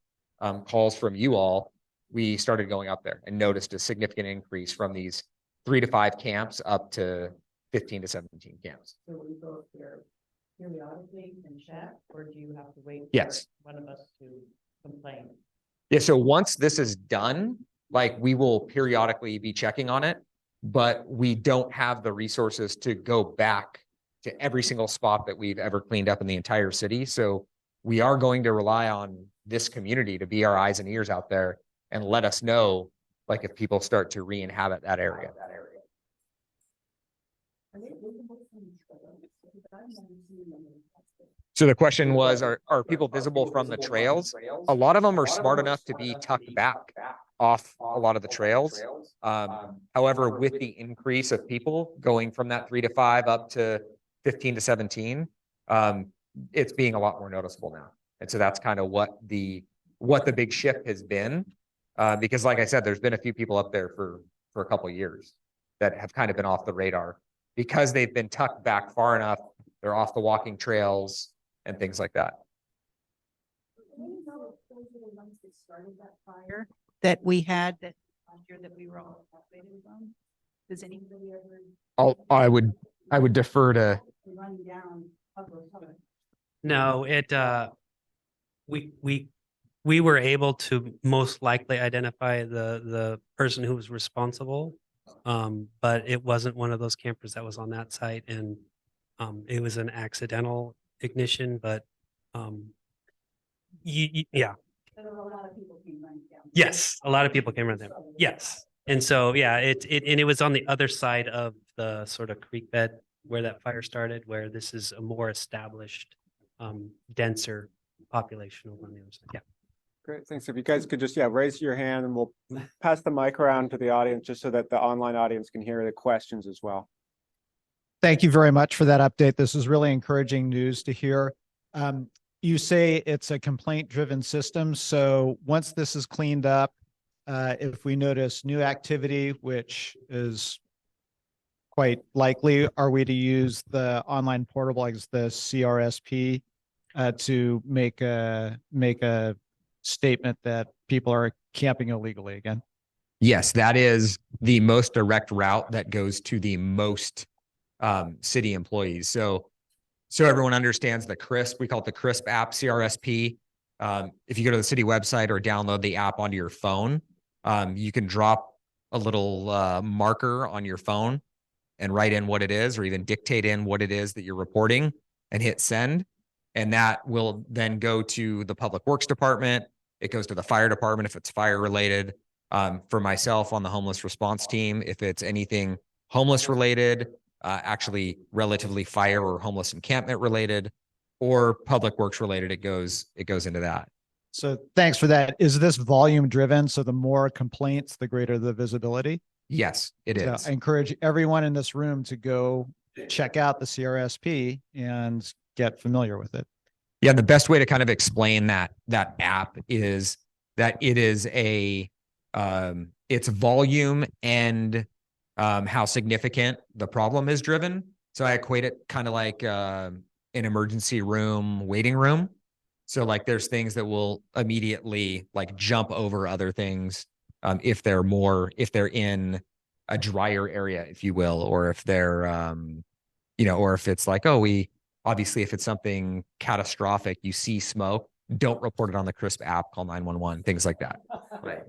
calls from you all, we started going up there and noticed a significant increase from these 3 to 5 camps up to 15 to 17 camps. So we go up there periodically and check, or do you have to wait? Yes. For one of us to complain? Yeah, so once this is done, like we will periodically be checking on it, but we don't have the resources to go back to every single spot that we've ever cleaned up in the entire city. So we are going to rely on this community to be our eyes and ears out there and let us know, like if people start to re-inhabit that area. Are they visible from the trails? Because I've never seen them. So the question was, are people visible from the trails? A lot of them are smart enough to be tucked back off a lot of the trails. However, with the increase of people going from that 3 to 5 up to 15 to 17, it's being a lot more noticeable now. And so that's kind of what the big shift has been. Because like I said, there's been a few people up there for a couple of years that have kind of been off the radar because they've been tucked back far enough. They're off the walking trails and things like that. Do you know if those are the ones that started that fire that we had that last year that we were all evacuated from? Does anybody ever? I would defer to. Run down other color? No, we were able to most likely identify the person who was responsible. But it wasn't one of those campers that was on that site, and it was an accidental ignition, but yeah. There were a lot of people came running down. Yes, a lot of people came running down. Yes. And so, yeah, it was on the other side of the sort of creek bed where that fire started, where this is a more established, denser population over on the other side. Yeah. Great, thanks. If you guys could just, raise your hand and we'll pass the mic around to the audience just so that the online audience can hear the questions as well. Thank you very much for that update. This is really encouraging news to hear. You say it's a complaint-driven system. So once this is cleaned up, if we notice new activity, which is quite likely, are we to use the online portal like the CRSP to make a statement that people are camping illegally again? Yes, that is the most direct route that goes to the most city employees. So everyone understands the CRISP. We call it the CRISP app, CRSP. If you go to the city website or download the app onto your phone, you can drop a little marker on your phone and write in what it is, or even dictate in what it is that you're reporting and hit send. And that will then go to the Public Works Department. It goes to the fire department if it's fire related. For myself on the homeless response team, if it's anything homeless related, actually relatively fire or homeless encampment related, or public works related, it goes into that. So thanks for that. Is this volume driven? So the more complaints, the greater the visibility? Yes, it So is. I encourage everyone in this room to go check out the CRSP and get familiar with it. Yeah, the best way to kind of explain that app is that it is it's volume and how significant the problem is driven. So I equate it kind of like an emergency room, waiting room. So like there's things that will immediately like jump over other things if they're in a drier area, if you will, or if they're or if it's like, oh, obviously if it's something catastrophic, you see smoke, don't report it on the CRISP app, call 911, things like that. Right.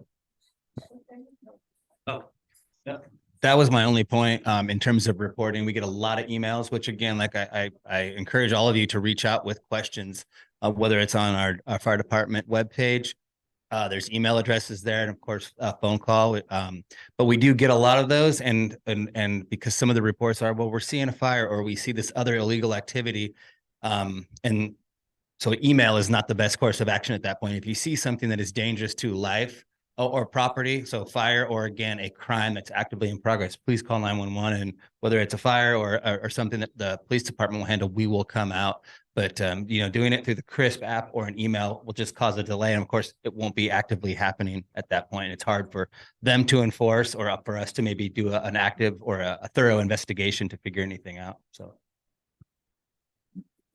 Oh, That was my only point. In terms of reporting, we get a lot of emails, which again, like I encourage all of you to reach out with questions, whether it's on our fire department webpage. There's email addresses there, and of course, a phone call. But we do get a lot of those, and because some of the reports are, well, we're seeing a fire, or we see this other illegal activity, and so email is not the best course of action at that point. If you see something that is dangerous to life or property, so fire, or again, a crime that's actively in progress, please call 911. And whether it's a fire or something that the police department will handle, we will come out. But, doing it through the CRISP app or an email will just cause a delay. And of course, it won't be actively happening at that point. It's hard for them to enforce or for us to maybe do an active or a thorough investigation to figure anything out. So.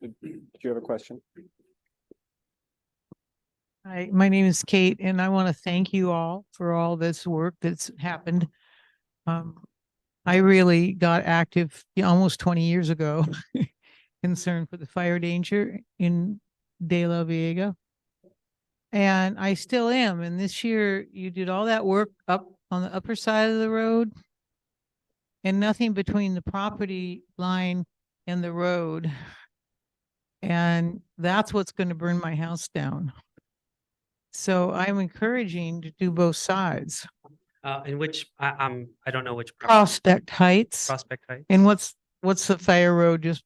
Did you have a question? Hi, my name is Kate, and I want to thank you all for all this work that's happened. I really got active almost 20 years ago, concerned for the fire danger in De La Viega. And I still am. And this year you did all that work up on the upper side of the road and nothing between the property line and the road. And that's what's going to burn my house down. So I'm encouraging to do both sides. in which I don't know which Prospect Heights. Prospect Heights. And what's the fire road just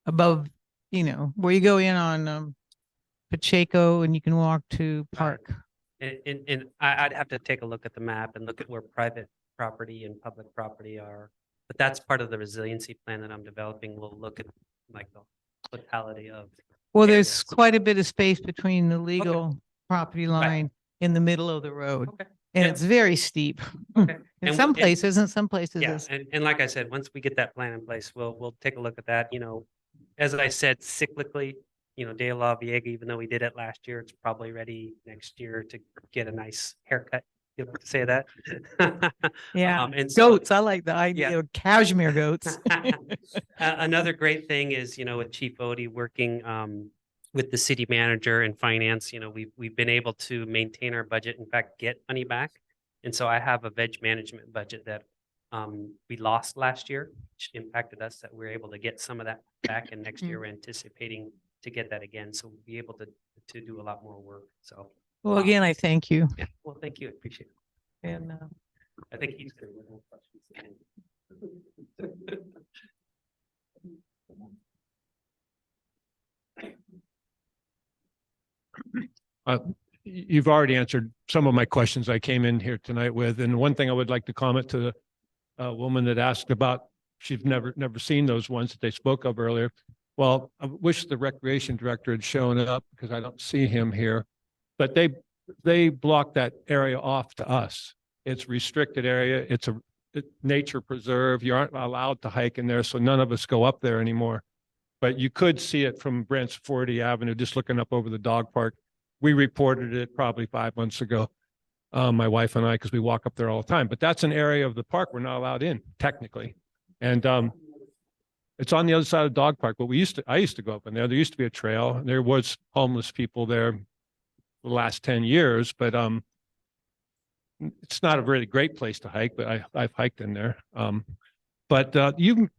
above, where you go in on Pacheco and you can walk to Park. And I'd have to take a look at the map and look at where private property and public property are. But that's part of the resiliency plan that I'm developing. We'll look at like the totality of. Well, there's areas. quite a bit of space between the legal property line in the middle of the road. Okay. And Yeah. it's very steep. Okay. In And some and- places and some places Yeah, is. and like I said, once we get that plan in place, we'll take a look at that, as I said, cyclically, De La Viega, even though we did it last year, it's probably ready next year to get a nice haircut. You like to say that? Yeah. And so- Goats. I like the idea of cashmere goats. Another great thing is, with Chief Odie working with the city manager and finance, we've been able to maintain our budget, in fact, get money back. And so I have a veg management budget that we lost last year, which impacted us, that we're able to get some of that back. And next year, we're anticipating to get that again. So we'll be able to do a lot more work. So, Well, again, I thank you. yeah, well, thank you. I appreciate it. And I think he's good with more questions. You've already answered some of my questions I came in here tonight with. And one thing I would like to comment to the woman that asked about, she's never seen those ones that they spoke of earlier. Well, I wish the recreation director had shown up because I don't see him here, but they blocked that area off to us. It's restricted area. It's a nature preserve. You aren't allowed to hike in there. So none of us go up there anymore, but you could see it from Bransford Avenue, just looking up over the dog park. We reported it probably 5 months ago, my wife and I, because we walk up there all the time. But that's an area of the park we're not allowed in technically, and it's on the other side of the dog park. But I used to go up in there. There used to be a trail. There was homeless people there the last 10 years, but it's not a really great place to hike. But I've hiked in there. But you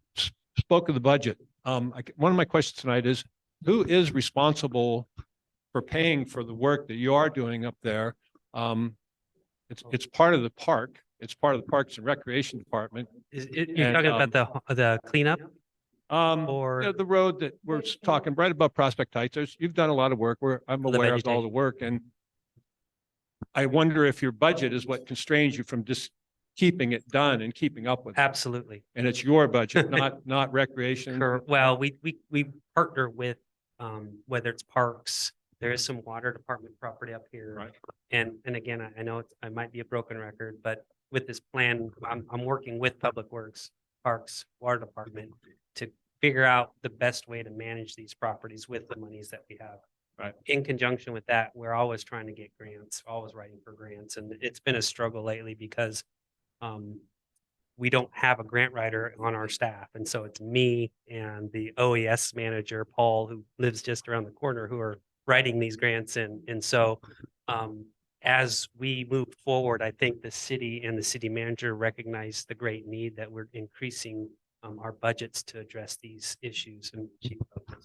spoke of the budget. One of my questions tonight is, who is responsible for paying for the work that you are doing up there? It's part of the park. It's part of the Parks and Recreation Department. You're talking about the cleanup? Or- The road that we're talking right above Prospect Heights. You've done a lot of work. I'm The aware of all the vegetation. work, and I wonder if your budget is what constrains you from just keeping it done and keeping up with it. Absolutely. And it's your budget, not recreation. Well, we partner with, whether it's parks, there is some water department property up here. Right. And again, I know I might be a broken record, but with this plan, I'm working with Public Works, Parks, Water Department to figure out the best way to manage these properties with the monies that we have. in conjunction with that, we're always trying to get grants, always writing for grants. And it's been a struggle lately because we don't have a grant writer on our staff. And so it's me and the OES manager, Paul, who lives just around the corner, who are writing these grants in. And so as we move forward, I think the city and the city manager recognize the great need that we're increasing our budgets to address these issues and keep up.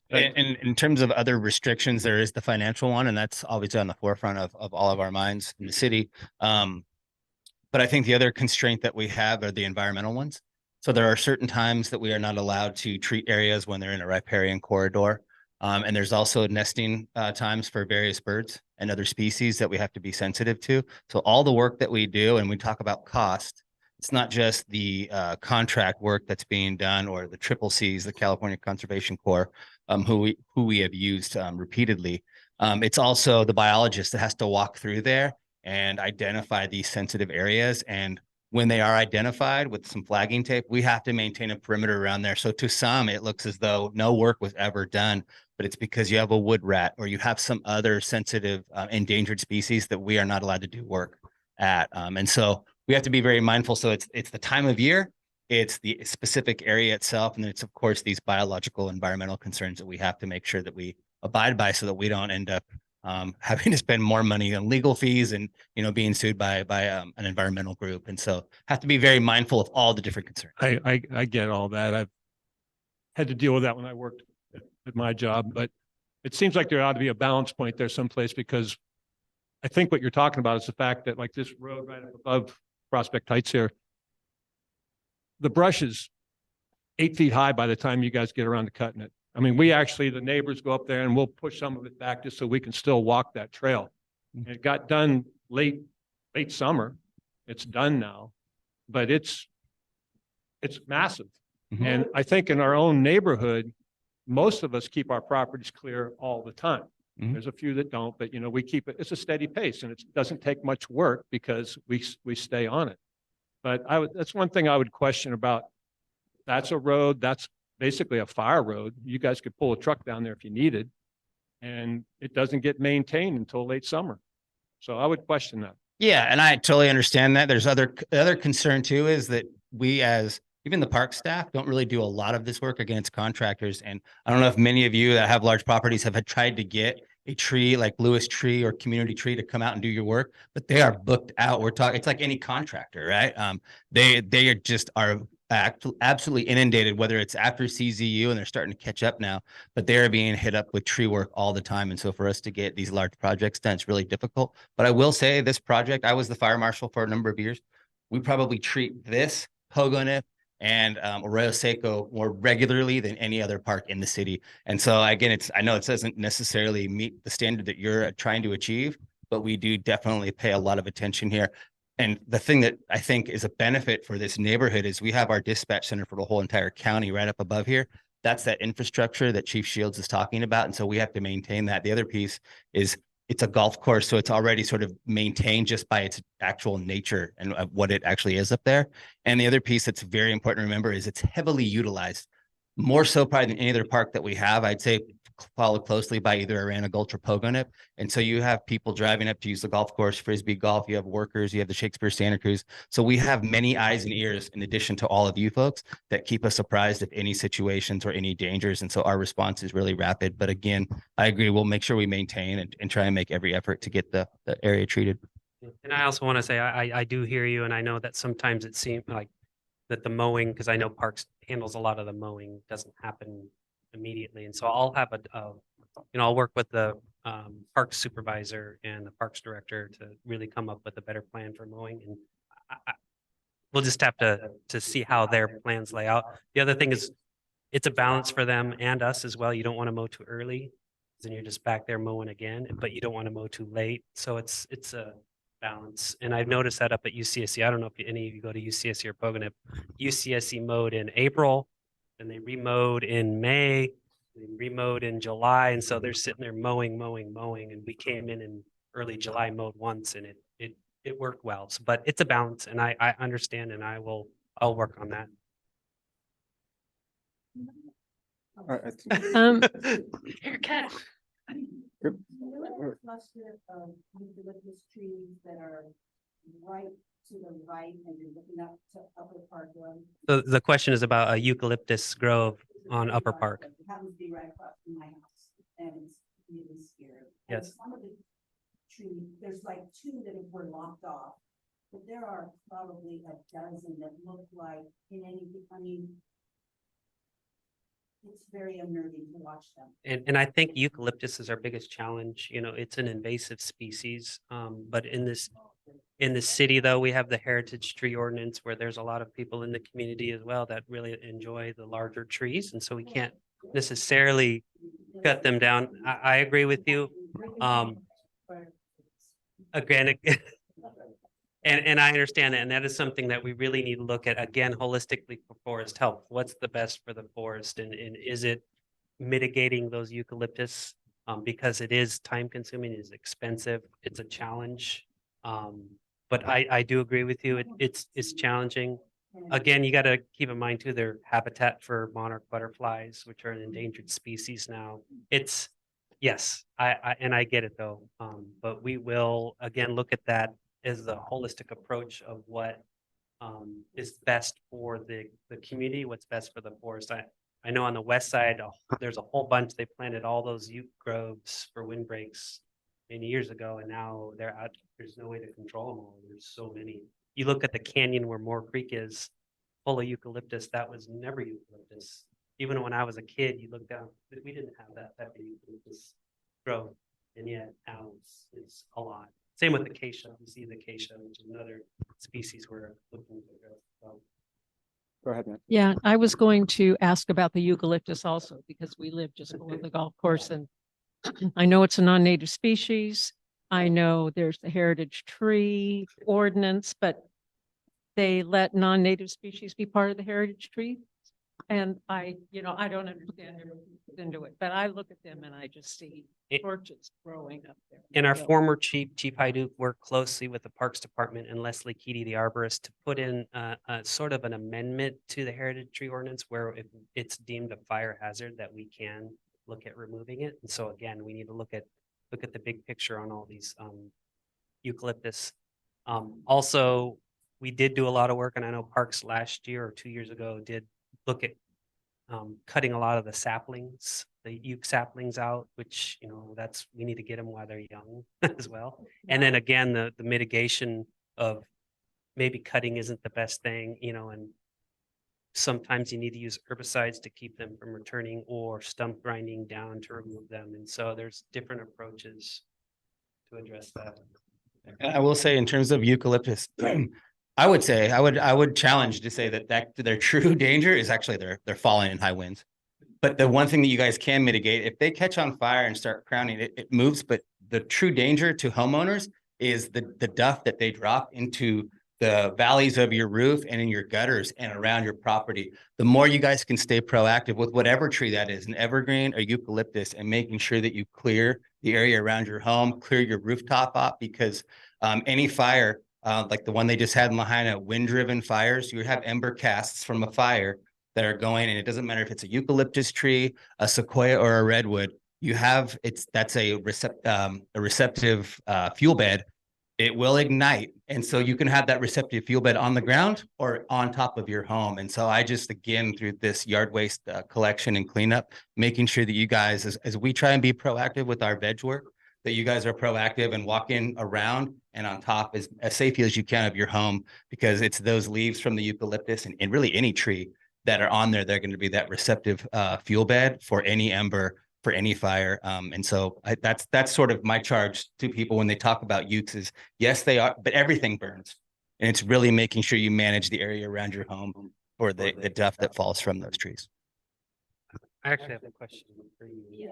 And in terms of other restrictions, there is the financial one, and that's obviously on the forefront of all of our minds in the city. But I think the other constraint that we have are the environmental ones. So there are certain times that we are not allowed to treat areas when they're in a riparian corridor. And there's also nesting times for various birds and other species that we have to be sensitive to. So all the work that we do, and we talk about cost, it's not just the contract work that's being done or the triple Cs, the California Conservation Corps, who we have used repeatedly. It's also the biologist that has to walk through there and identify these sensitive areas. And when they are identified with some flagging tape, we have to maintain a perimeter around there. So to some, it looks as though no work was ever done, but it's because you have a wood rat or you have some other sensitive endangered species that we are not allowed to do work at. And so we have to be very mindful. So it's the time of year, it's the specific area itself, and then it's of course these biological environmental concerns that we have to make sure that we abide by so that we don't end up having to spend more money on legal fees and, you know, being sued by an environmental group. And so have to be very mindful of all the different concerns. I get all that. I've had to deal with that when I worked at my job, but it seems like there ought to be a balance point there someplace, because I think what you're talking about is the fact that like this road right up above Prospect Heights here, the brush is 8 feet high by the time you guys get around to cutting it. I mean, we actually, the neighbors go up there and we'll push some of it back just so we can still walk that trail. And it got done late summer. It's done now, but it's massive. Mhm. And I think in our own neighborhood, most of us keep our properties clear all the time. Mhm. There's a few that don't, but you know, we keep it, it's a steady pace and it doesn't take much work because we stay on it. But that's one thing I would question about. That's a road, that's basically a fire road. You guys could pull a truck down there if you needed, and it doesn't get maintained until late summer. So I would question that. Yeah, and I totally understand that. There's the other concern too is that we as even the park staff don't really do a lot of this work against contractors. And I don't know if many of you that have large properties have had tried to get a tree like Lewis Tree or Community Tree to come out and do your work, but they are booked out. We're talking, it's like any contractor, right? They are just are absolutely inundated, whether it's after CZU and they're starting to catch up now, but they're being hit up with tree work all the time. And so for us to get these large projects done, it's really difficult. But I will say this project, I was the fire marshal for a number of years. We probably treat this, Pogonip, and Arroyo Seco more regularly than any other park in the city. And so again, I know it doesn't necessarily meet the standard that you're trying to achieve, but we do definitely pay a lot of attention here. And the thing that I think is a benefit for this neighborhood is we have our dispatch center for the whole entire county right up above here. That's that infrastructure that Chief Shields is talking about. And so we have to maintain that. The other piece is it's a golf course, so it's already sort of maintained just by its actual nature and what it actually is up there. And the other piece that's very important to remember is it's heavily utilized, more so probably than any other park that we have. I'd say followed closely by either Arana Gulch or Pogonip. And so you have people driving up to use the golf course, Frisbee golf, you have workers, you have the Shakespeare Santa Cruz. So we have many eyes and ears in addition to all of you folks that keep us apprised of any situations or any dangers. And so our response is really rapid. But again, I agree, we'll make sure we maintain and try and make every effort to get the area treated. And I also want to say, I do hear you, and I know that sometimes it seems like that the mowing, because I know Parks handles a lot of the mowing, doesn't happen immediately. And so I'll have I'll work with the parks supervisor and the parks director to really come up with a better plan for mowing. And we'll just have to see how their plans lay out. The other thing is it's a balance for them and us as well. You don't want to mow too early, then you're just back there mowing again, but you don't want to mow too late. So it's a balance. And I've noticed that up at UCSC. I don't know if any of you go to UCSC or Pogonip. UCSC mowed in April, and they remowed in May, they remowed in July. And so they're sitting there mowing. And we came in early July, mowed once, and it worked well. So, but it's a balance, and I understand, and I'll work on that. All right. Haircut. Cluster of eucalyptus trees that are right to the right and you're looking up to Upper Park Road. So the question is about a eucalyptus grove on Upper Park. It happens to be right across from my house and it's really scary. And Yes. some of the trees, there's like two that were lopped off, but there are probably a dozen that look like in any, I mean, it's very unnerving to watch them. And I think eucalyptus is our biggest challenge. You know, it's an invasive species. But in the city though, we have the heritage tree ordinance where there's a lot of people in the community as well that really enjoy the larger trees. And so we can't necessarily cut them down. I agree with you. Again, and I understand that, and that is something that we really need to look at again holistically for forest health. What's the best for the forest, and is it mitigating those eucalyptus? Because it is time consuming, it is expensive, it's a challenge. But I do agree with you. It's challenging. Again, you got to keep in mind too, their habitat for monarch butterflies, which are an endangered species now. It's yes, I get it though. But we will again look at that as the holistic approach of what is best for the community, what's best for the forest. I know on the west side, there's a whole bunch. They planted all those yew groves for windbreaks many years ago, and now they're out. There's no way to control them all. There's so many. You look at the canyon where Moore Creek is, full of eucalyptus. That was never eucalyptus. Even when I was a kid, you look down. We didn't have that type of eucalyptus growth, and yet now it's a lot. Same with acacia. You see the acacia, which is another species we're looking to grow. So, Go ahead, man. Yeah, I was going to ask about the eucalyptus also because we live just below the golf course and I know it's a non-native species. I know there's the heritage tree ordinance, but they let non-native species be part of the heritage tree. And I don't understand everything into it, but I look at them and I just see torches growing up there. and our So- former Chief Hyduk worked closely with the Parks Department and Leslie Keaty, the arborist, to put in a sort of an amendment to the heritage tree ordinance where if it's deemed a fire hazard that we can look at removing it. And so again, we need to look at the big picture on all these eucalyptus. Also, we did do a lot of work, and I know Parks last year or 2 years ago did look at cutting a lot of the saplings, the euc saplings out, which, we need to get them while they're young as well. And then again, the mitigation of maybe cutting isn't the best thing, and sometimes you need to use herbicides to keep them from returning or stump grinding down to remove them. And so there's different approaches to address that. And I will say in terms of eucalyptus, I would challenge to say that their true danger is actually they're falling in high winds. But the one thing that you guys can mitigate, if they catch on fire and start crowning, it moves. But the true danger to homeowners is the duff that they drop into the valleys of your roof and in your gutters and around your property. The more you guys can stay proactive with whatever tree that is, an evergreen or eucalyptus, and making sure that you clear the area around your home, clear your rooftop up, because any fire, like the one they just had in Lahaina, wind-driven fires, you have ember casts from a fire that are going, and it doesn't matter if it's a eucalyptus tree, a sequoia, or a redwood. That's a receptive fuel bed. It will ignite, and so you can have that receptive fuel bed on the ground or on top of your home. And so I just, again, through this yard waste collection and cleanup, making sure that you guys, as we try and be proactive with our veg work, that you guys are proactive and walking around and on top as safely as you can of your home, because it's those leaves from the eucalyptus and really any tree that are on there, they're going to be that receptive fuel bed for any ember, for any fire. And so that's sort of my charge to people when they talk about utes is, yes, they are, but everything burns. And it's really making sure you manage the area around your home or the duff that falls from those trees. I actually have a question for you.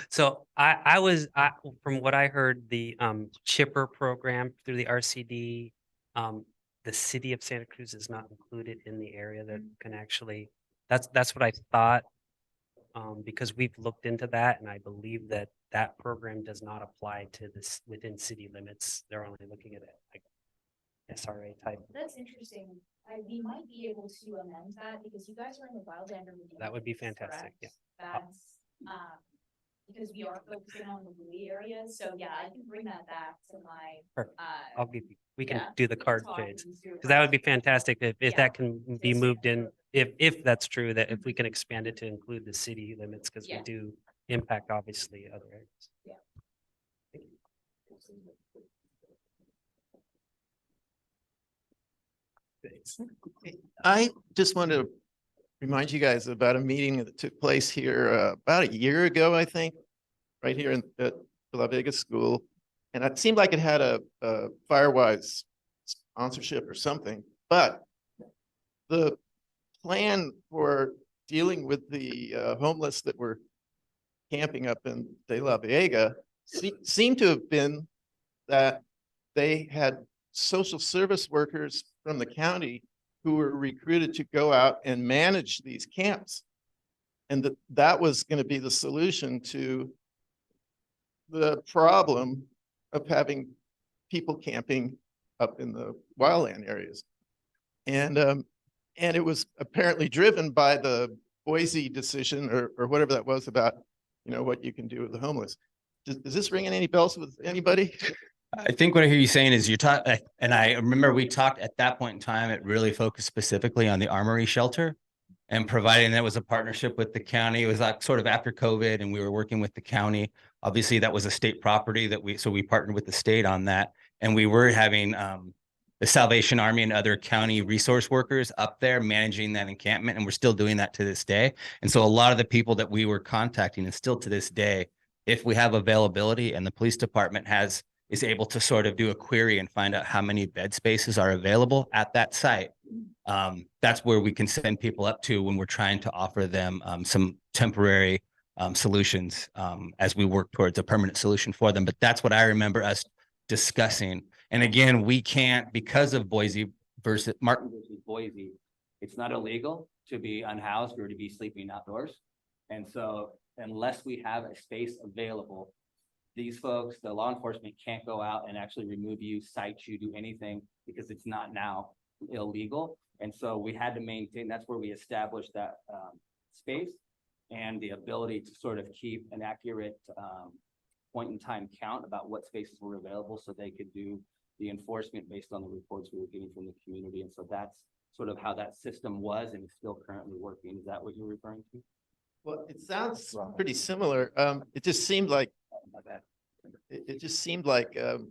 So from what I heard, the chipper program through the RCD, the city of Santa Cruz is not included in the area that can actually, that's what I thought. Because we've looked into that, and I believe that program does not apply to this within city limits. They're only looking at it like SRA type. That's interesting. We might be able to amend that because you guys are in the Wildfire. That would be fantastic. Yeah. That's, because we are focusing on the Louis area. So yeah, I can bring that back to my, Perfect. I'll give you, we can yeah, do the we can card talk shades. and see Because that would be what- fantastic if Yeah. that can be Just- moved in, if that's true, that if we can expand it to include the city limits, because we Yeah. do impact obviously other areas. Yeah. Thank you. I just want to remind you guys about a meeting that took place here about a year ago, I think, right here in at the La Vega School. And it seemed like it had a Firewise sponsorship or something, but the plan for dealing with the homeless that were camping up in De La Vega seemed to have been that they had social service workers from the county who were recruited to go out and manage these camps. And that was going to be the solution to the problem of having people camping up in the wildland areas. And it was apparently driven by the Boise decision or whatever that was about, you know, what you can do with the homeless. Does this ring any bells with anybody? I think what I hear you saying is you're talking, and I remember we talked at that point in time, it really focused specifically on the Armory shelter and providing that was a partnership with the county. It was like sort of after COVID and we were working with the county. Obviously that was a state property that we partnered with the state on that. And we were having the Salvation Army and other county resource workers up there managing that encampment. And we're still doing that to this day. And so a lot of the people that we were contacting, and still to this day, if we have availability and the police department is able to sort of do a query and find out how many bed spaces are available at that site. That's where we can send people up to when we're trying to offer them some temporary solutions as we work towards a permanent solution for them. But that's what I remember us discussing. And again, we can't, because of Boise versus Martin versus Boise, it's not illegal to be unhoused or to be sleeping outdoors. And so unless we have a space available, these folks, the law enforcement can't go out and actually remove you, cite you, do anything because it's not now illegal. And so we had to maintain, that's where we established that space and the ability to sort of keep an accurate point in time count about what spaces were available so they could do the enforcement based on the reports we were getting from the community. And so that's sort of how that system was and is still currently working. Is that what you're referring to? Well, it sounds pretty similar. It just seemed like it just seemed like the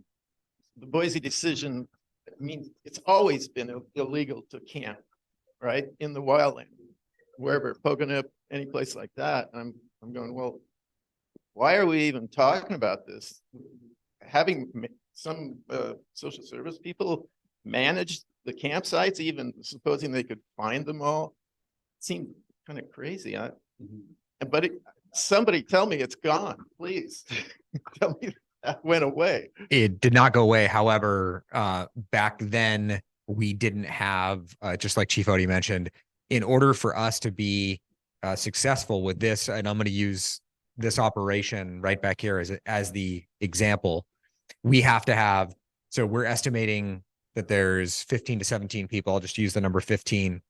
Boise decision. I mean, it's always been illegal to camp, right, in the wildland, wherever, Pocono, any place like that. I'm going, well, why are we even talking about this? Having some social service people manage the campsites, even supposing they could find them all, seemed kind of crazy. But somebody tell me it's gone, please. Tell me that went away. It did not go away. However, back then we didn't have, just like Chief Odie mentioned, in order for us to be successful with this, and I'm going to use this operation right back here as the example, we have to have, so we're estimating that there's 15 to 17 people. I'll just use the number 15.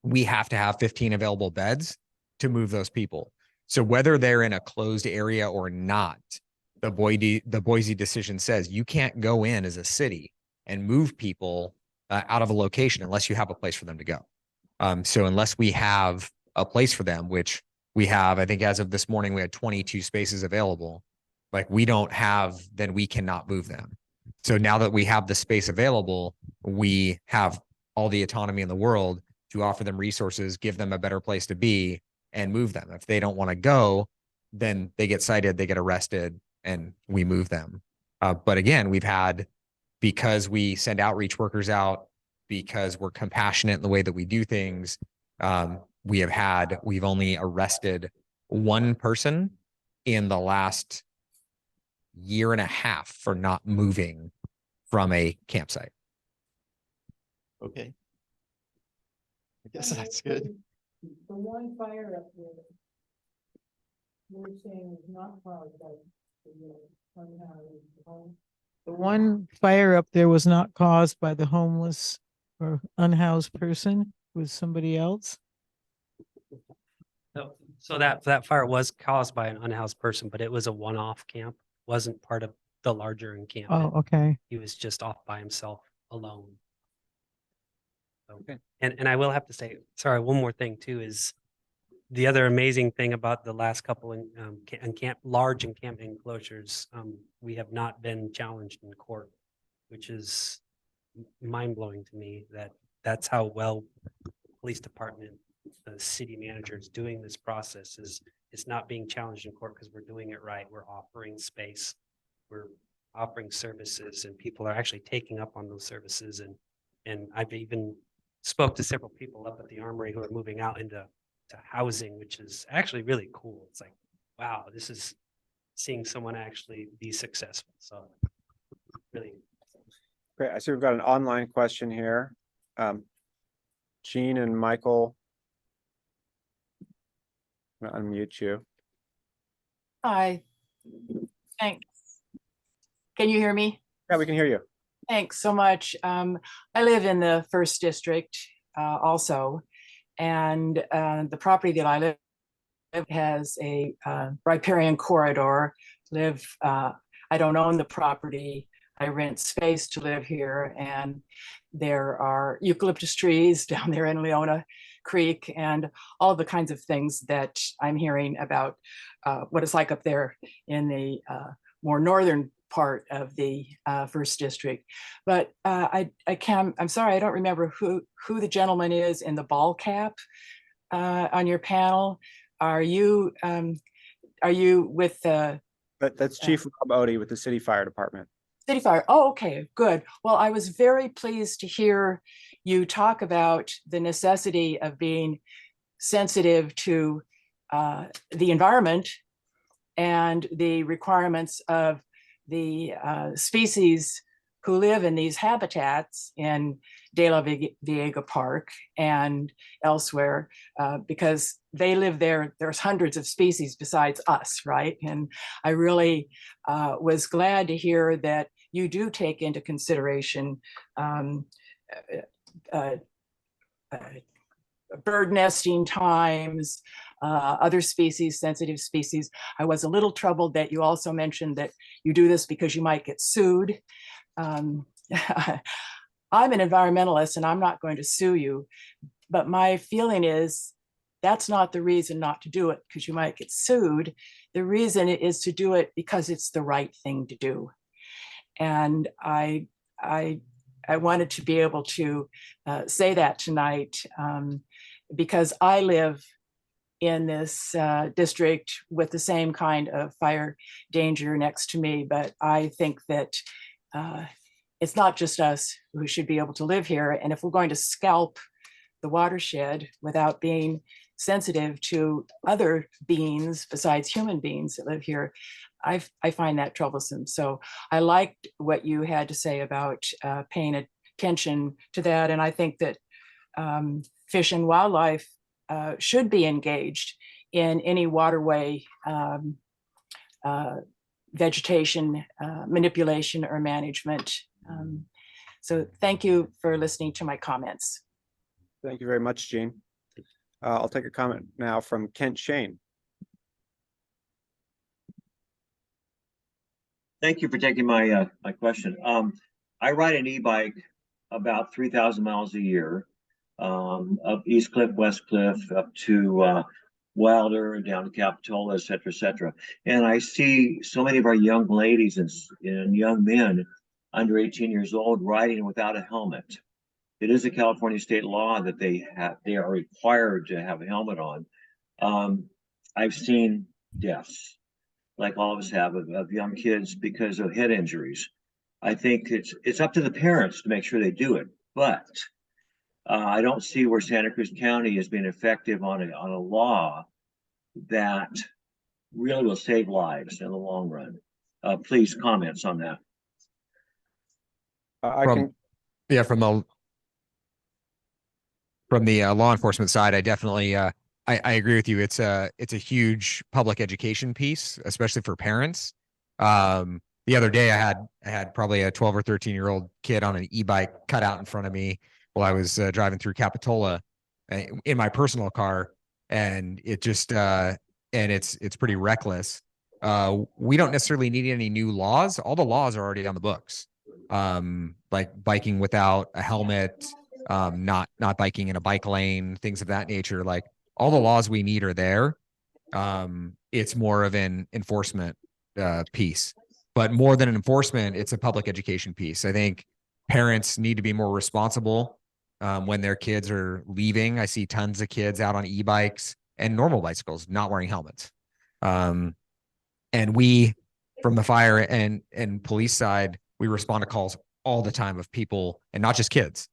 We have to have 15 available beds to move those people. So whether they're in a closed area or not, the Boise decision says you can't go in as a city and move people out of a location unless you have a place for them to go. So unless we have a place for them, which we have, I think as of this morning, we had 22 spaces available. Like we don't have, then we cannot move them. So now that we have the space available, we have all the autonomy in the world to offer them resources, give them a better place to be, and move them. If they don't want to go, then they get cited, they get arrested, and we move them. But again, we've had, because we send outreach workers out, because we're compassionate in the way that we do things, we've only arrested one person in the last year and a half for not moving from a campsite. Okay. I guess that's good. The one fire up there, you're saying is not caused by the one fire up there was not caused by the homeless or unhoused person, was somebody else? No, So that fire was caused by an unhoused person, but it was a one-off camp, wasn't part of the larger encampment. Oh, okay. He was just off by himself alone. So, Okay. and I will have to say, sorry, one more thing too is the other amazing thing about the last couple large encampment enclosures, we have not been challenged in court, which is mind blowing to me that that's how well police department, the city manager is doing this process is it's not being challenged in court because we're doing it right. We're offering space, we're offering services, and people are actually taking up on those services. And I've even spoke to several people up at the Armory who are moving out into housing, which is actually really cool. It's like, wow, this is seeing someone actually be successful. So really. Great. I see we've got an online question here. Jean and Michael. I'm gonna unmute you. Hi. Thanks. Can you hear me? Yeah, we can hear you. Thanks so much. I live in the first district also, and the property that I live has a riparian corridor. I don't own the property. I rent space to live here, and there are eucalyptus trees down there in Leona Creek and all the kinds of things that I'm hearing about what it's like up there in the more northern part of the first district. But I'm sorry, I don't remember who the gentleman is in the ball cap on your panel. Are you with That's Chief Rob Odie with the City Fire Department. City Fire? Oh, okay, good. Well, I was very pleased to hear you talk about the necessity of being sensitive to the environment and the requirements of the species who live in these habitats in De La Viega Park and elsewhere, because they live there. There's hundreds of species besides us, right? And I really was glad to hear that you do take into consideration bird nesting times, other species, sensitive species. I was a little troubled that you also mentioned that you do this because you might get sued. I'm an environmentalist and I'm not going to sue you, but my feeling is that's not the reason not to do it because you might get sued. The reason is to do it because it's the right thing to do. And I wanted to be able to say that tonight because I live in this district with the same kind of fire danger next to me, but I think that it's not just us who should be able to live here. And if we're going to scalp the watershed without being sensitive to other beings besides human beings that live here, I find that troublesome. So I liked what you had to say about paying attention to that. And I think that Fish and Wildlife should be engaged in any waterway vegetation manipulation or management. So thank you for listening to my comments. Thank you very much, Jean. I'll take a comment now from Kent Shane. Thank you for taking my my question. I ride an e-bike about 3,000 miles a year, up East Cliff, West Cliff, up to Wilder, down to Capitola, et cetera, and I see so many of our young ladies and young men under 18 years old riding without a helmet. It is a California state law that they are required to have a helmet on. I've seen deaths, like all of us have, of young kids because of head injuries. I think it's up to the parents to make sure they do it, but I don't see where Santa Cruz County has been effective on a law that really will save lives in the long run. Please comments on that. From the law enforcement side, I definitely I agree with you. It's a huge public education piece, especially for parents. The other day I had probably a 12 or 13-year-old kid on an e-bike cut out in front of me while I was driving through Capitola in my personal car. and it just and it's pretty reckless. We don't necessarily need any new laws. All the laws are already on the books. Like biking without a helmet, not biking in a bike lane, things of that nature. Like all the laws we need are there. It's more of an enforcement piece, but more than an enforcement, it's a public education piece. I think parents need to be more responsible when their kids are leaving. I see tons of kids out on e-bikes and normal bicycles not wearing helmets. And we, from the fire and police side, we respond to calls all the time of people, and not just kids,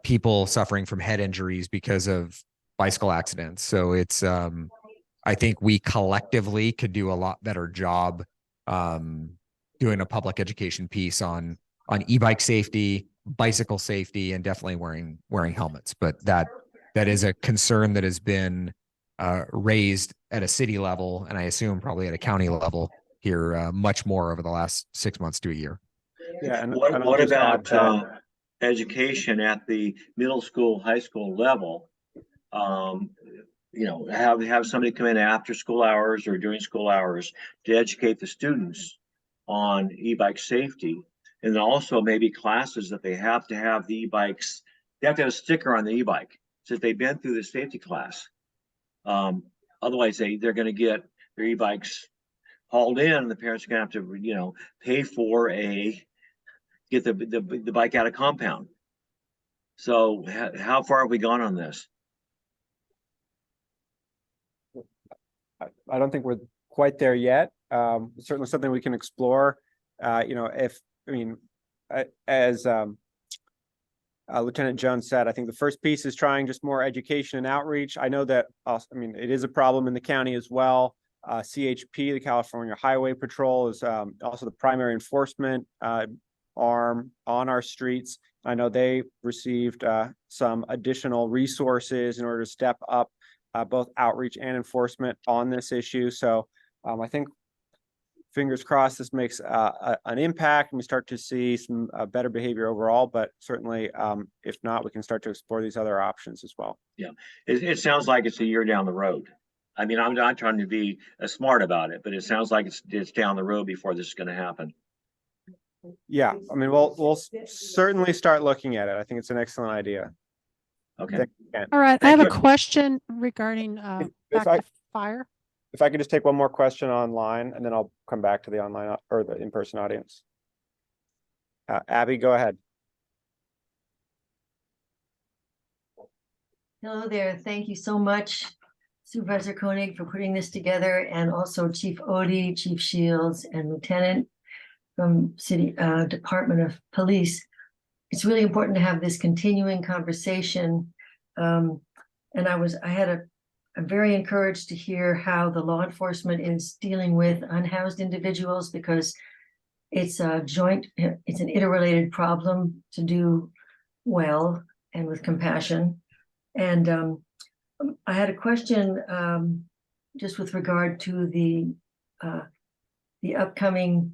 people suffering from head injuries because of bicycle accidents. So it's, I think we collectively could do a lot better job doing a public education piece on e-bike safety, bicycle safety, and definitely wearing helmets. But that is a concern that has been raised at a city level, and I assume probably at a county level here much more over the last 6 months to a year. Yeah, and What about education at the middle school, high school level? You know, have somebody come in after school hours or during school hours to educate the students on e-bike safety, and then also maybe classes that they have to have the e-bikes. They have to have a sticker on the e-bike since they've been through the safety class. Otherwise, they're going to get their e-bikes hauled in, and the parents are going to have to, you know, pay for get the bike out of compound. So how far have we gone on this? I don't think we're quite there yet. Certainly something we can explore. You know, as Lieutenant Jones said, I think the first piece is trying just more education and outreach. I know that, it is a problem in the county as well. CHP, the California Highway Patrol, is also the primary enforcement arm on our streets. I know they received some additional resources in order to step up both outreach and enforcement on this issue. So I think, fingers crossed, this makes an impact and we start to see some better behavior overall. But certainly, if not, we can start to explore these other options as well. Yeah, it sounds like it's a year down the road. I mean, I'm not trying to be smart about it, but it sounds like it's down the road before this is going to happen. Yeah, I mean, we'll certainly start looking at it. I think it's an excellent idea. Okay. All right. I have a question regarding fire. If I could just take one more question online, and then I'll come back to the online or the in-person audience. Abby, go ahead. Hello there. Thank you so much, Supervisor Koenig, for putting this together, and also Chief Odie, Chief Shields, and Lieutenant from City Department of Police. It's really important to have this continuing conversation. And I'm very encouraged to hear how the law enforcement is dealing with unhoused individuals, because it's an interrelated problem to do well and with compassion. And I had a question just with regard to the upcoming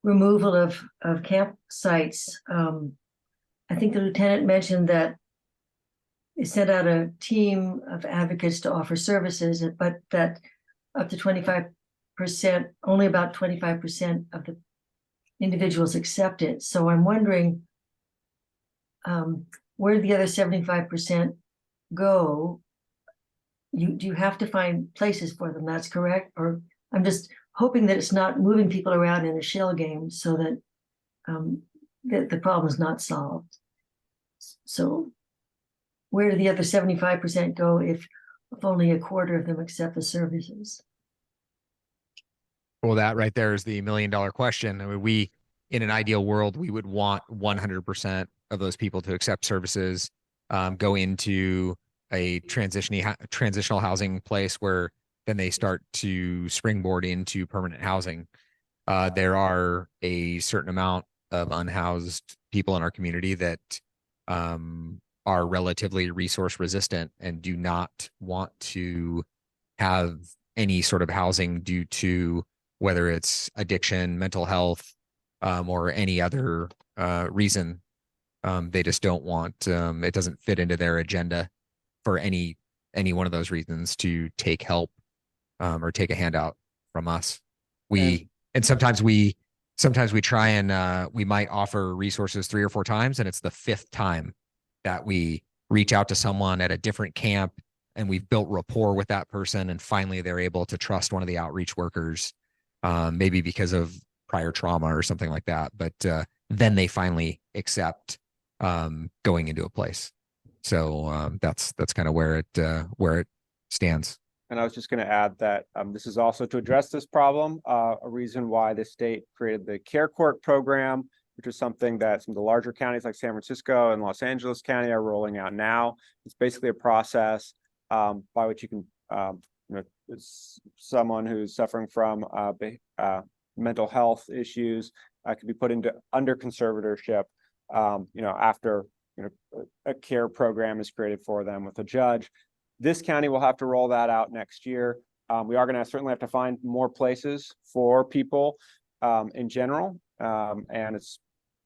removal of campsites. I think the lieutenant mentioned that they sent out a team of advocates to offer services, but that up to 25%, only about 25% of the individuals accept it. So I'm wondering where the other 75% go. Do you have to find places for them? That's correct? Or I'm just hoping that it's not moving people around in a shell game so that the problem is not solved. So where do the other 75% go if only a quarter of them accept the services? Well, that right there is the $1 million question. I mean, in an ideal world, we would want 100% of those people to accept services, go into a transitional housing place where then they start to springboard into permanent housing. There are a certain amount of unhoused people in our community that are relatively resource resistant and do not want to have any sort of housing due to whether it's addiction, mental health, or any other reason. They just don't want, it doesn't fit into their agenda for any any one of those reasons to take help or take a handout from us. And sometimes we try and we might offer resources 3 or 4 times, and it's the 5th time that we reach out to someone at a different camp and we've built rapport with that person, and finally they're able to trust one of the outreach workers, maybe because of prior trauma or something like that. But then they finally accept going into a place. So that's kind of where it stands. And I was just going to add that this is also to address this problem, a reason why the state created the Care Court program, which is something that some of the larger counties like San Francisco and Los Angeles County are rolling out now. It's basically a process by which you can, it's someone who's suffering from mental health issues could be put under conservatorship, after a care program is created for them with a judge. This county will have to roll that out next year. We are going to certainly have to find more places for people in general. And it's,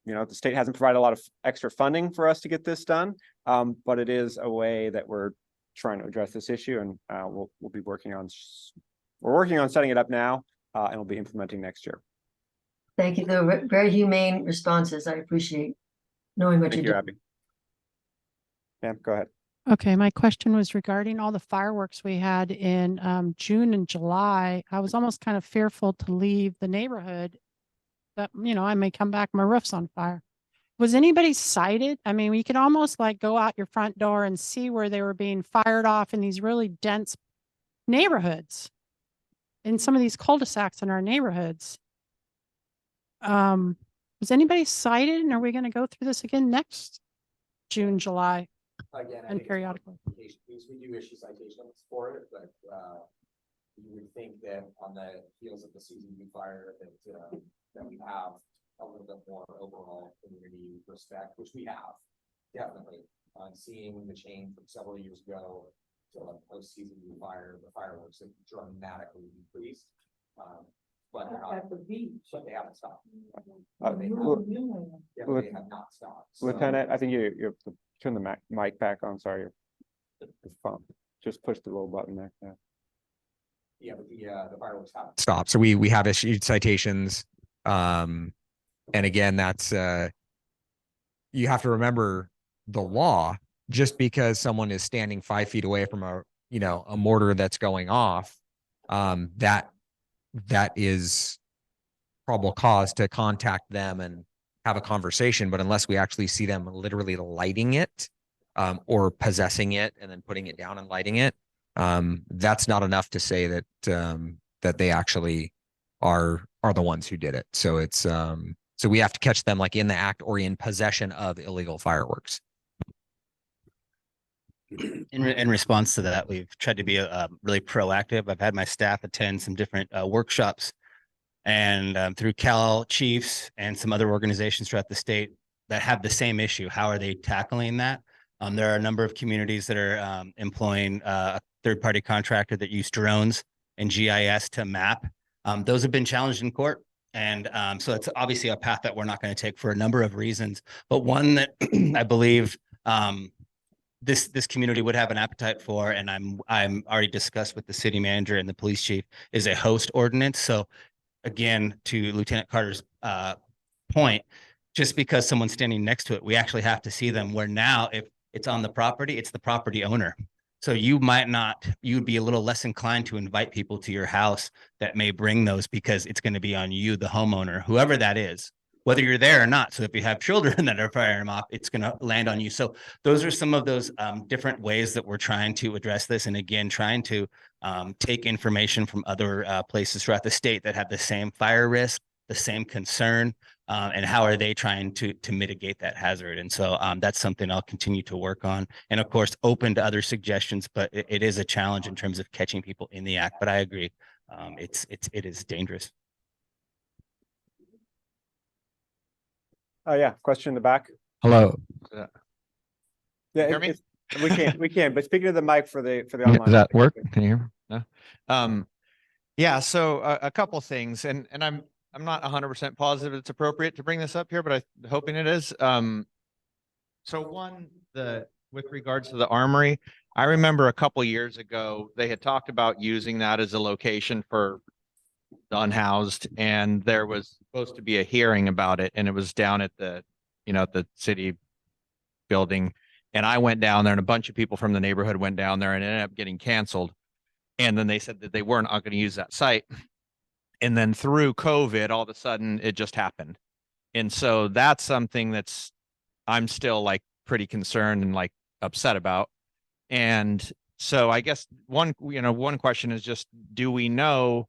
the state hasn't provided a lot of extra funding for us to get this done, but it is a way that we're trying to address this issue, and we'll be working on setting it up now, and we'll be implementing next year. Thank you. They're very humane responses. I appreciate knowing what Thank you you, do. Abby. Pam, go ahead. Okay, my question was regarding all the fireworks we had in June and July. I was almost kind of fearful to leave the neighborhood that, I may come back, my roof's on fire. Was anybody sighted? I mean, we could almost like go out your front door and see where they were being fired off in these really dense neighborhoods, in some of these cul-de-sacs in our neighborhoods. Was anybody cited, and are we going to go through this again next June, July? Again, and periodically. We do issue citations for it, but you would think that on the heels of the Susan B. fire that we have a little bit more overall community respect, which we have definitely. Seeing the change from several years ago to post Susan B. fire, the fireworks have dramatically decreased. But at the beach, but they haven't stopped. They have not stopped. Lieutenant, I think you have to turn the mic back on. Sorry, the phone. Just push the little button there. Yeah, but the fireworks haven't stopped. So we have issued citations. And again, that's you have to remember the law. Just because someone is standing 5 feet away from a mortar that's going off, that is probable cause to contact them and have a conversation. But unless we actually see them literally lighting it or possessing it and then putting it down and lighting it, that's not enough to say that that they actually are the ones who did it. So it's so we have to catch them like in the act or in possession of illegal fireworks. In response to that, we've tried to be really proactive. I've had my staff attend some different workshops, and through Cal Chiefs and some other organizations throughout the state that have the same issue. How are they tackling that? There are a number of communities that are employing a third-party contractor that use drones and GIS to map. Those have been challenged in court. And so it's obviously a path that we're not going to take for a number of reasons, but one that I believe this community would have an appetite for, and I'm already discussed with the city manager and the police chief, is a host ordinance. So again, to Lieutenant Carter's point, just because someone's standing next to it, we actually have to see them, where now if it's on the property, it's the property owner. So you'd be a little less inclined to invite people to your house that may bring those, because it's going to be on you, the homeowner, whoever that is, whether you're there or not. So if you have children that are firing them off, it's going to land on you. So those are some of those different ways that we're trying to address this. And again, trying to take information from other places throughout the state that have the same fire risk, the same concern, and how are they trying to mitigate that hazard. And so that's something I'll continue to work on. And of course, open to other suggestions, but it is a challenge in terms of catching people in the act. But I agree, it is dangerous. Oh yeah, question in the back. Hello. Yeah, hear me? we can. But speaking to the mic for the Does online. that work? Can you hear me? No? Yeah, so a couple things, and I'm not 100% positive it's appropriate to bring this up here, but I'm hoping it is. So one, with regards to the armory, I remember a couple years ago, they had talked about using that as a location for the unhoused, and there was supposed to be a hearing about it, and it was down at the, at the city building. And I went down there, and a bunch of people from the neighborhood went down there, and it ended up getting canceled. And then they said that they weren't going to use that site. And then through COVID, all of a sudden it just happened. And so that's something that's I'm still like pretty concerned and like upset about. And so I guess one question is just, do we know,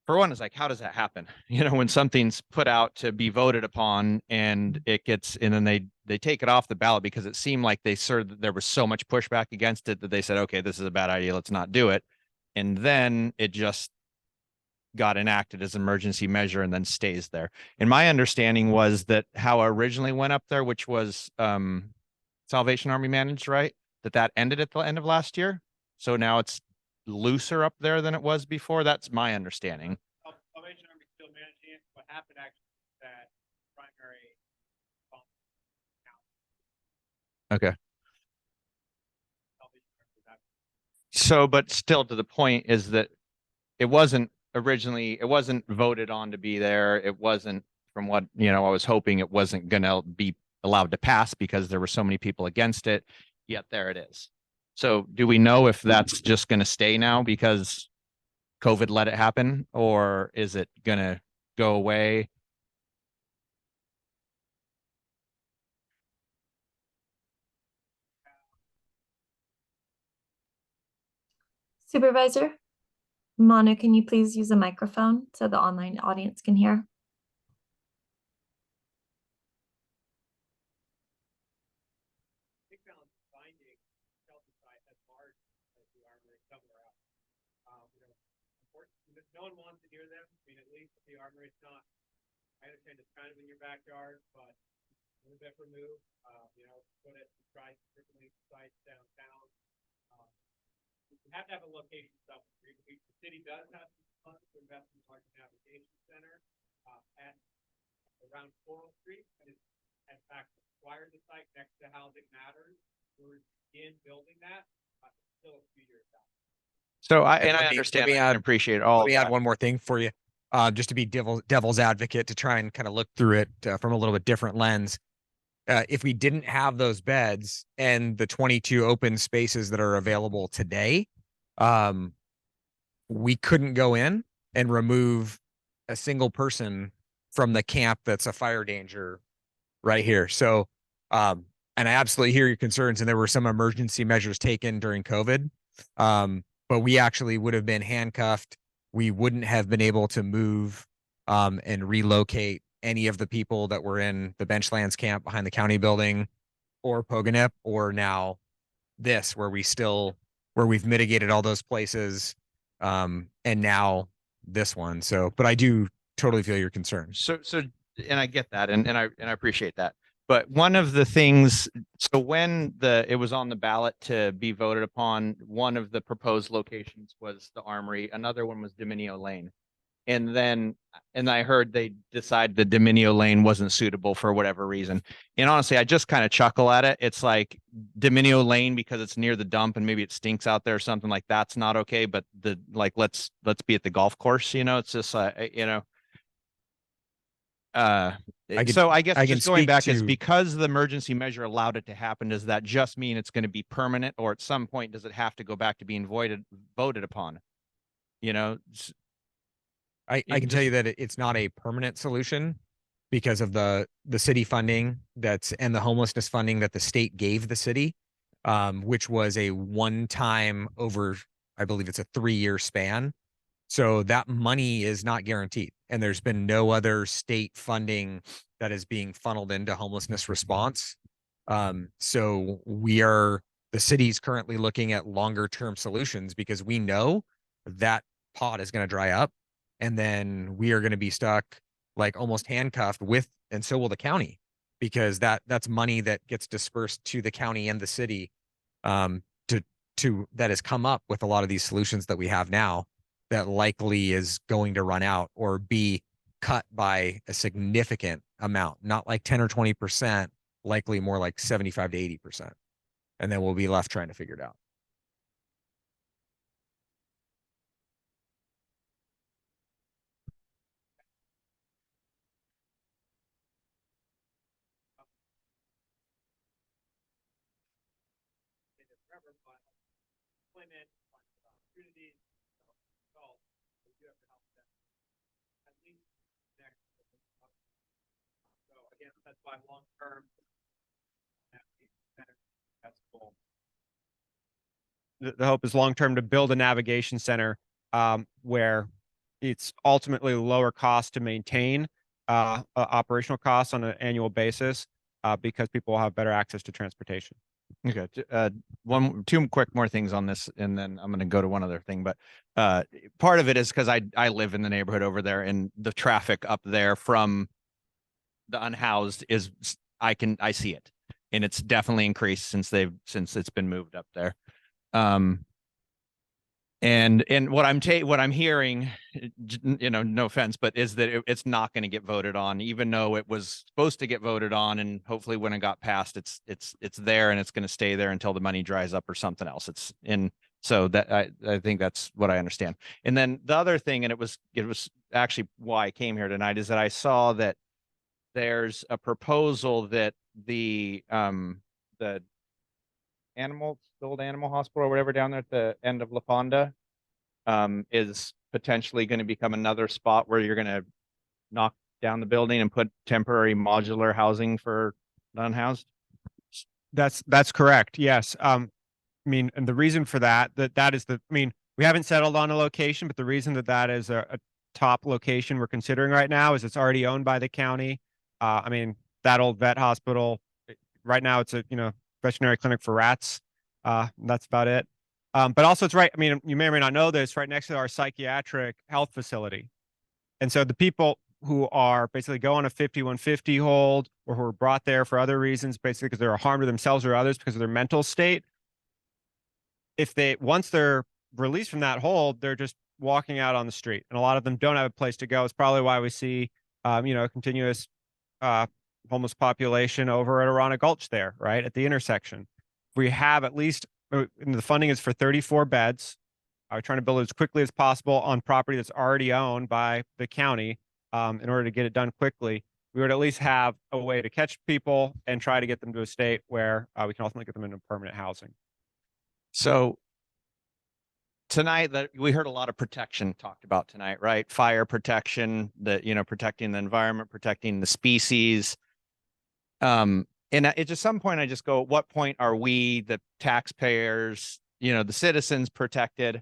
for one, is like, how does that happen? When something's put out to be voted upon and it gets, and then they take it off the ballot because it seemed like there was so much pushback against it that they said, okay, this is a bad idea, let's not do it. And then it just got enacted as an emergency measure and then stays there. And my understanding was that how it originally went up there, which was Salvation Army managed, right? That ended at the end of last year. So now it's looser up there than it was before. That's my understanding. Salvation Army still managing it. What happened actually is that primary. Okay. So, but still to the point is that it wasn't voted on to be there. It wasn't, from what, I was hoping, it wasn't going to be allowed to pass because there were so many people against it, yet there it is. So do we know if that's just going to stay now because COVID let it happen, or is it going to go away? Supervisor, Manu, can you please use a microphone so the online audience can hear? No one wants to hear them. I mean, at least the armory is not, I understand it's kind of in your backyard, but a little bit removed, put it, try differently sites downtown. You have to have a location somewhere. The city does have some funds to invest in Park Navigation Center at around Coral Street, and it's in fact acquired the site next to Housing Matters. We're in building that, still a few years out. So I understand and appreciate all. Let me add one more thing for you, just to be devil's advocate, to try and kind of look through it from a little bit different lens. If we didn't have those beds and the 22 open spaces that are available today, we couldn't go in and remove a single person from the camp that's a fire danger right here. So, and I absolutely hear your concerns, and there were some emergency measures taken during COVID. But we actually would have been handcuffed. We wouldn't have been able to move and relocate any of the people that were in the Benchlands camp behind the county building, or Poganip, or now this, where we've mitigated all those places, and now this one. So, but I do totally feel your concerns. So, and I get that, and I appreciate that. But one of the things, so when it was on the ballot to be voted upon, one of the proposed locations was the Armory. Another one was Dominio Lane. And I heard they decided the Dominio Lane wasn't suitable for whatever reason. And honestly, I just kind of chuckle at it. It's like Dominio Lane because it's near the dump and maybe it stinks out there or something, like that's not okay. But let's be at the golf course, it's just so I guess just going back is because the emergency measure allowed it to happen, does that just mean it's going to be permanent, or at some point does it have to go back to being voted upon? I can tell you that it's not a permanent solution because of the city funding and the homelessness funding that the state gave the city, which was a one-time over, I believe it's a 3-year span. So that money is not guaranteed. And there's been no other state funding that is being funneled into homelessness response. So the city's currently looking at longer term solutions because we know that pot is going to dry up. And then we are going to be stuck like almost handcuffed and so will the county, because that's money that gets dispersed to the county and the city that has come up with a lot of these solutions that we have now, that likely is going to run out or be cut by a significant amount, not like 10 or 20%, likely more like 75 to 80%. and then we'll be left trying to figure it out. That's why long-term. That's cool. The hope is long-term to build a navigation center where it's ultimately lower cost to maintain operational costs on an annual basis because people will have better access to transportation. Okay. Two quick more things on this, and then I'm going to go to one other thing. But part of it is because I live in the neighborhood over there, and the traffic up there from the unhoused is I see it, and it's definitely increased since it's been moved up there. And what I'm hearing, no offense, but is that it's not going to get voted on, even though it was supposed to get voted on, and hopefully when it got passed, it's there and it's going to stay there until the money dries up or something else. So that I think that's what I understand. And then the other thing, and it was actually why I came here tonight, is that I saw that there's a proposal that the old animal hospital or whatever down there at the end of La Fonda is potentially going to become another spot where you're going to knock down the building and put temporary modular housing for the unhoused. That's correct. Yes. I mean, and the reason for that is we haven't settled on a location, but the reason that is a top location we're considering right now is it's already owned by the county. I mean, that old vet hospital, right now it's a, veterinary clinic for rats. That's about it. But also it's right. I mean, you may or may not know this, right next to our psychiatric health facility. And so the people who are basically go on a 5150 hold or who are brought there for other reasons, basically because they're a harm to themselves or others because of their mental state, once they're released from that hold, they're just walking out on the street. And a lot of them don't have a place to go. It's probably why we see, a continuous homeless population over at Arana Gulch there, right at the intersection. We have at least, the funding is for 34 beds. We're trying to build it as quickly as possible on property that's already owned by the county in order to get it done quickly. We would at least have a way to catch people and try to get them to a state where we can ultimately get them into permanent housing. So tonight that we heard a lot of protection talked about tonight, right? Fire protection, protecting the environment, protecting the species. And at some point I just go, at what point are we, the taxpayers, the citizens, protected?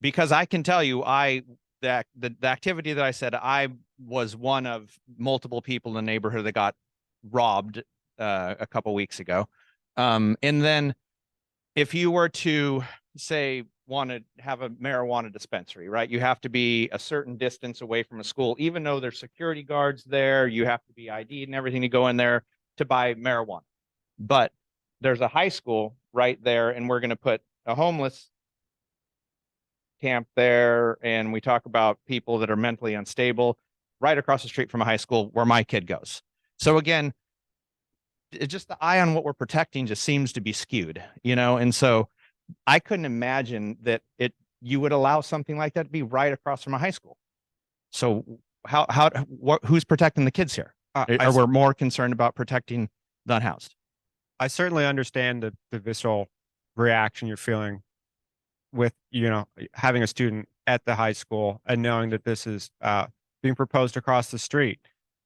Because I can tell you, the activity that I said, I was one of multiple people in the neighborhood that got robbed a couple weeks ago. And then if you were to say want to have a marijuana dispensary, right? You have to be a certain distance away from a school, even though there's security guards there, you have to be ID'd and everything to go in there to buy marijuana. But there's a high school right there, and we're going to put a homeless camp there. And we talk about people that are mentally unstable right across the street from a high school where my kid goes. So again, it's just the eye on what we're protecting just seems to be skewed, and so I couldn't imagine that you would allow something like that to be right across from a high school. So who's protecting the kids here? Or we're more concerned about protecting the unhoused? I certainly understand the visceral reaction you're feeling with, having a student at the high school and knowing that this is being proposed across the street.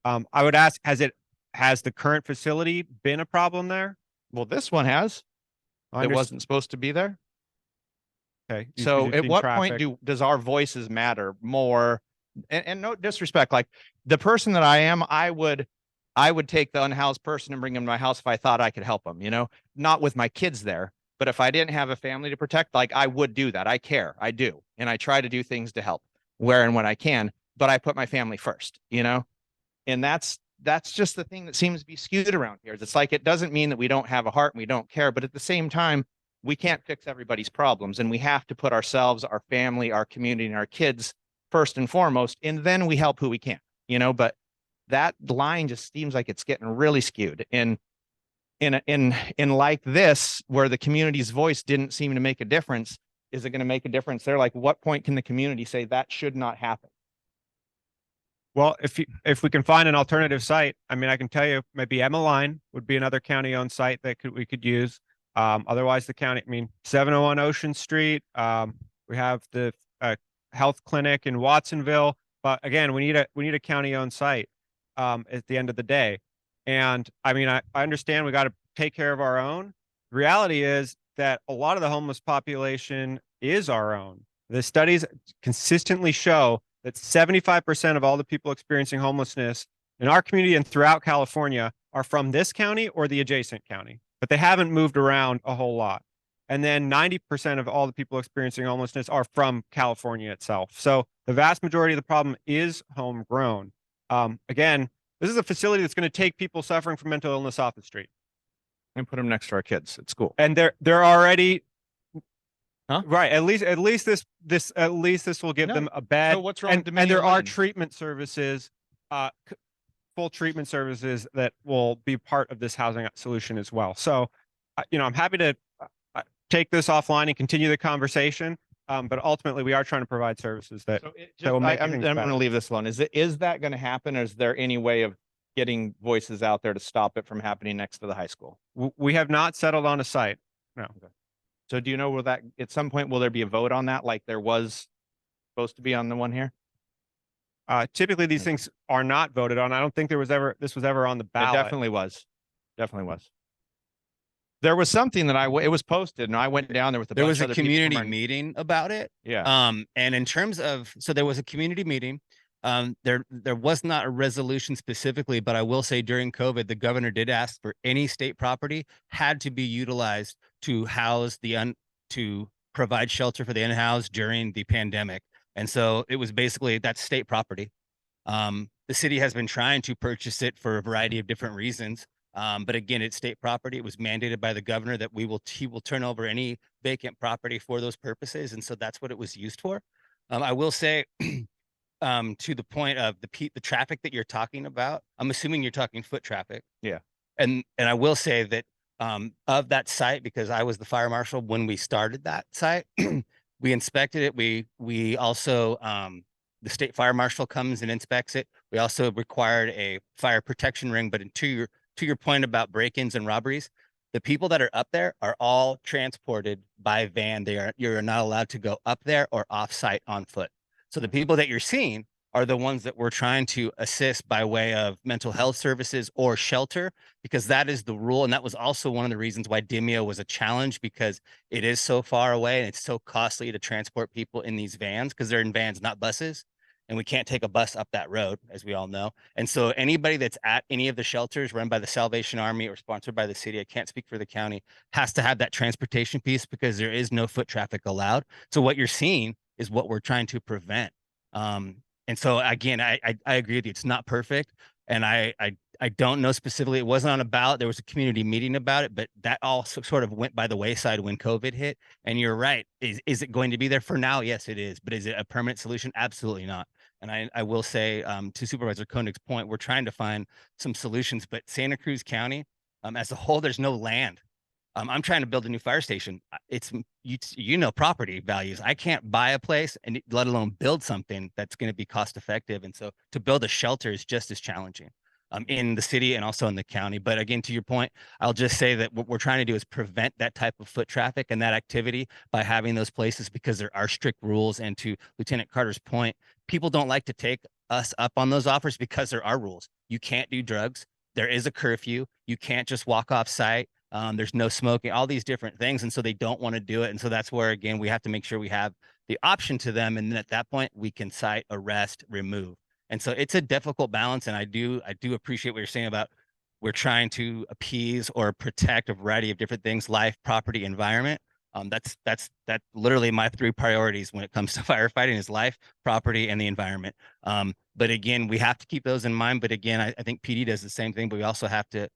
I would ask, has the current facility been a problem there? Well, this one has. It wasn't supposed to be there. Okay. So at what point does our voices matter more? And no disrespect, like the person that I am, I would take the unhoused person and bring him to my house if I thought I could help him, not with my kids there, but if I didn't have a family to protect, like I would do that. I care. I do. And I try to do things to help where and when I can, but I put my family first, and that's just the thing that seems to be skewed around here. It's like, it doesn't mean that we don't have a heart and we don't care, but at the same time, we can't fix everybody's problems, and we have to put ourselves, our family, our community, and our kids first and foremost, and then we help who we can, but that line just seems like it's getting really skewed. And in like this, where the community's voice didn't seem to make a difference, is it going to make a difference there? Like, what point can the community say that should not happen? Well, if we can find an alternative site, I mean, I can tell you maybe Emmeline would be another county-owned site that we could use. Otherwise the county, I mean, 701 Ocean Street. We have the health clinic in Watsonville, but again, we need a county-owned site at the end of the day. And I mean, I understand we got to take care of our own. The reality is that a lot of the homeless population is our own. The studies consistently show that 75% of all the people experiencing homelessness in our community and throughout California are from this county or the adjacent county, but they haven't moved around a whole lot. And then 90% of all the people experiencing homelessness are from California itself. So the vast majority of the problem is homegrown. Again, this is a facility that's going to take people suffering from mental illness off the street and put them next to our kids at school. And they're already Huh? Right. At least this will give them a bed. So what's wrong with And Dominion there are Lane? treatment services, full treatment services that will be part of this housing solution as well. So, I'm happy to take this offline and continue the conversation. But ultimately, we are trying to provide services that will make I'm things going better. to leave this alone. Is that going to happen? Or is there any way of getting voices out there to stop it from happening next to the high school? We have not settled on a site. No. Okay. So do you know, will that at some point, will there be a vote on that like there was supposed to be on the one here? Typically, these things are not voted on. I don't think this was ever on the It ballot. definitely was. Definitely was. There was something that it was posted and I went down there with There was bunch a of other people from community our- meeting about it. Yeah. And in terms of, so there was a community meeting. There was not a resolution specifically, but I will say during COVID, the governor did ask for any state property had to be utilized to house to provide shelter for the unhoused during the pandemic. And so it was basically that's state property. The city has been trying to purchase it for a variety of different reasons. But again, it's state property. It was mandated by the governor that he will turn over any vacant property for those purposes. And so that's what it was used for. I will say, to the point of the traffic that you're talking about, I'm assuming you're talking foot traffic. Yeah. And I will say that of that site, because I was the fire marshal when we started that site, we inspected it. We also the state fire marshal comes and inspects it. We also required a fire protection ring. But to your point about break-ins and robberies, the people that are up there are all transported by van. You're not allowed to go up there or off-site on foot. So the people that you're seeing are the ones that we're trying to assist by way of mental health services or shelter, because that is the rule. And that was also one of the reasons why Demio was a challenge, because it is so far away and it's so costly to transport people in these vans, because they're in vans, not buses. And we can't take a bus up that road, as we all know. And so anybody that's at any of the shelters run by the Salvation Army or sponsored by the city, I can't speak for the county, has to have that transportation piece, because there is no foot traffic allowed. So what you're seeing is what we're trying to prevent. And so again, I agree with you. It's not perfect. And I don't know specifically, it wasn't on a ballot. There was a community meeting about it, but that all sort of went by the wayside when COVID hit. And you're right. Is it going to be there for now? Yes, it is. But is it a permanent solution? Absolutely not. And I will say, to Supervisor Koenig's point, we're trying to find some solutions, but Santa Cruz County, as a whole, there's no land. I'm trying to build a new fire station. It's property values. I can't buy a place and let alone build something that's going to be cost effective. And so to build a shelter is just as challenging in the city and also in the county. But again, to your point, I'll just say that what we're trying to do is prevent that type of foot traffic and that activity by having those places, because there are strict rules. And to Lieutenant Carter's point, people don't like to take us up on those offers because there are rules. You can't do drugs. There is a curfew. You can't just walk off site. There's no smoking, all these different things. And so they don't want to do it. And so that's where, again, we have to make sure we have the option to them. And then at that point, we can cite, arrest, remove. And so it's a difficult balance. And I do appreciate what you're saying about we're trying to appease or protect a variety of different things: life, property, environment. That's literally my 3 priorities when it comes to firefighting: is life, property, and the environment. But again, we have to keep those in mind. But again, I think PD does the same thing, but we also have to,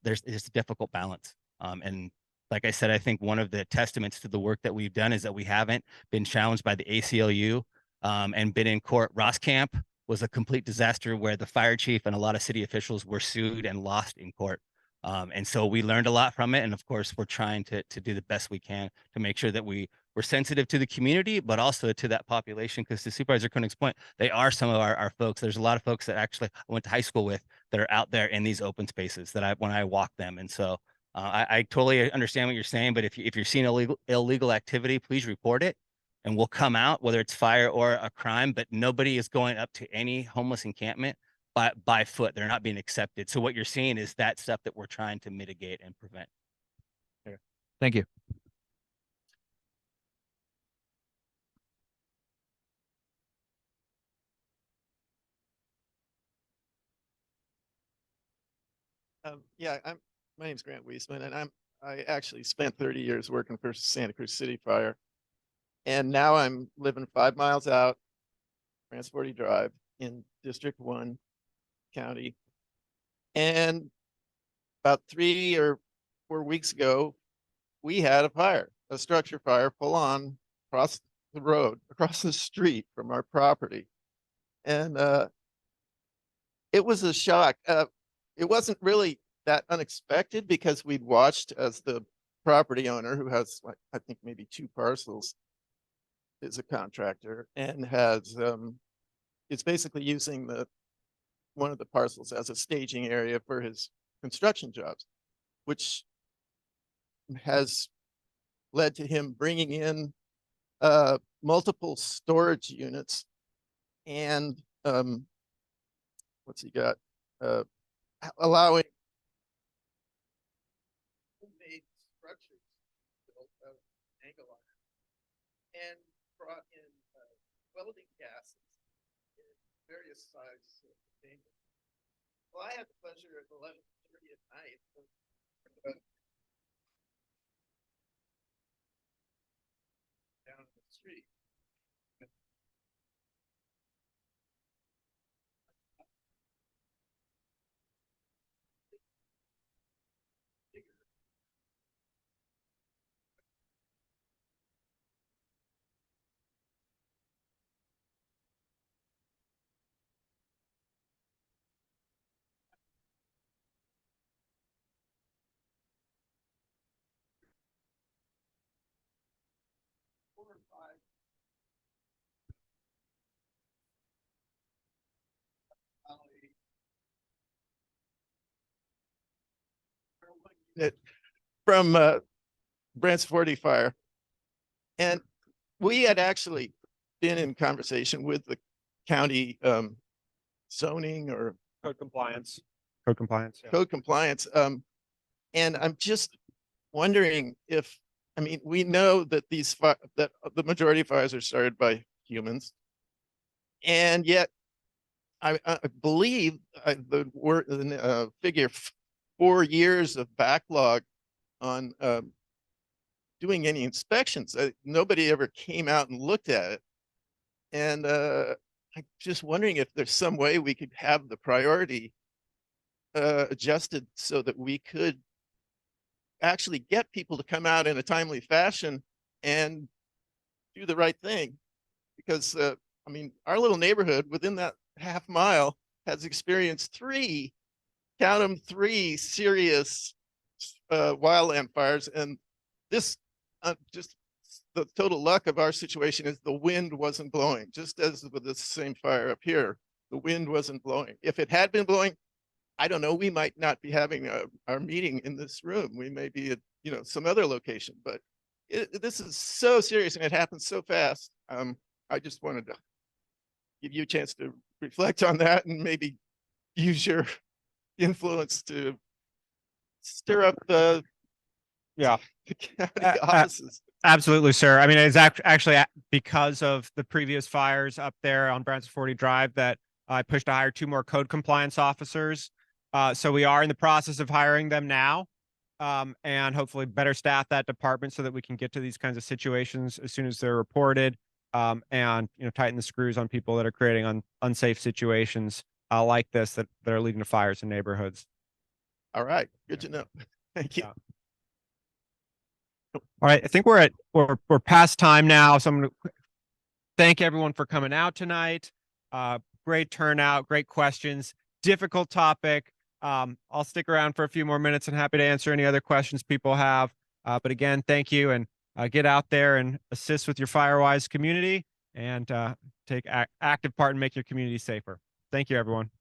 it's a difficult balance. And like I said, I think one of the testaments to the work that we've done is that we haven't been challenged by the ACLU and been in court. Ross Camp was a complete disaster where the fire chief and a lot of city officials were sued and lost in court. And so we learned a lot from it. And of course, we're trying to do the best we can to make sure that we're sensitive to the community, but also to that population. Because to Supervisor Koenig's point, they are some of our folks. There's a lot of folks that actually I went to high school with that are out there in these open spaces when I walk them. And so I totally understand what you're saying. But if you're seeing illegal activity, please report it. And we'll come out, whether it's fire or a crime, but nobody is going up to any homeless encampment by foot. They're not being accepted. So what you're seeing is that stuff that we're trying to mitigate and prevent. Thank you. Yeah, my name's Grant Wiesman, and I actually spent 30 years working for Santa Cruz City Fire. And now I'm living 5 miles out, France 40 Drive in District 1 County. And about 3 or 4 weeks ago, we had a fire, a structure fire, full on across the road, across the street from our property. And it was a shock. It wasn't really that unexpected because we'd watched as the property owner, who has, like, I think maybe 2 parcels, is a contractor and has is basically using one of the parcels as a staging area for his construction jobs, which has led to him bringing in multiple storage units and what's he got? Allowing homemade structures built of angle iron and brought in welding gases in various sizes of containers. Well, I had the pleasure at 11:30 at night of down the street. From Brant's 40 Fire. And we had actually been in conversation with the county zoning or Code compliance. Code compliance. Yeah. code compliance. And I'm just wondering if, I mean, we know that that the majority of fires are started by humans. And yet I believe the figure 4 years of backlog on doing any inspections. Nobody ever came out and looked at it. And I'm just wondering if there's some way we could have the priority adjusted so that we could actually get people to come out in a timely fashion and do the right thing. Because I mean, our little neighborhood within that half mile has experienced 3, count them, 3 serious wildland fires. And this just the total luck of our situation is the wind wasn't blowing, just as with the same fire up here, the wind wasn't blowing. If it had been blowing, I don't know, we might not be having our meeting in this room. We may be at, you know, some other location, but this is so serious and it happens so fast. I just wanted to give you a chance to reflect on that and maybe use your influence to stir up the county offices. Absolutely, sir. I mean, it's actually because of the previous fires up there on Brant's 40 Drive that I pushed to hire 2 more code compliance officers. So we are in the process of hiring them now, and hopefully better staff that department so that we can get to these kinds of situations as soon as they're reported, and, you know, tighten the screws on people that are creating unsafe situations like this that are leading to fires in neighborhoods. All right, good to know. Thank you. Yeah. All right, I think we're past time now, so I'm going to thank everyone for coming out tonight. Great turnout, great questions, difficult topic, I'll stick around for a few more minutes and happy to answer any other questions people have. But again, thank you, and get out there and assist with your Firewise community and take active part and make your community safer. Thank you, everyone.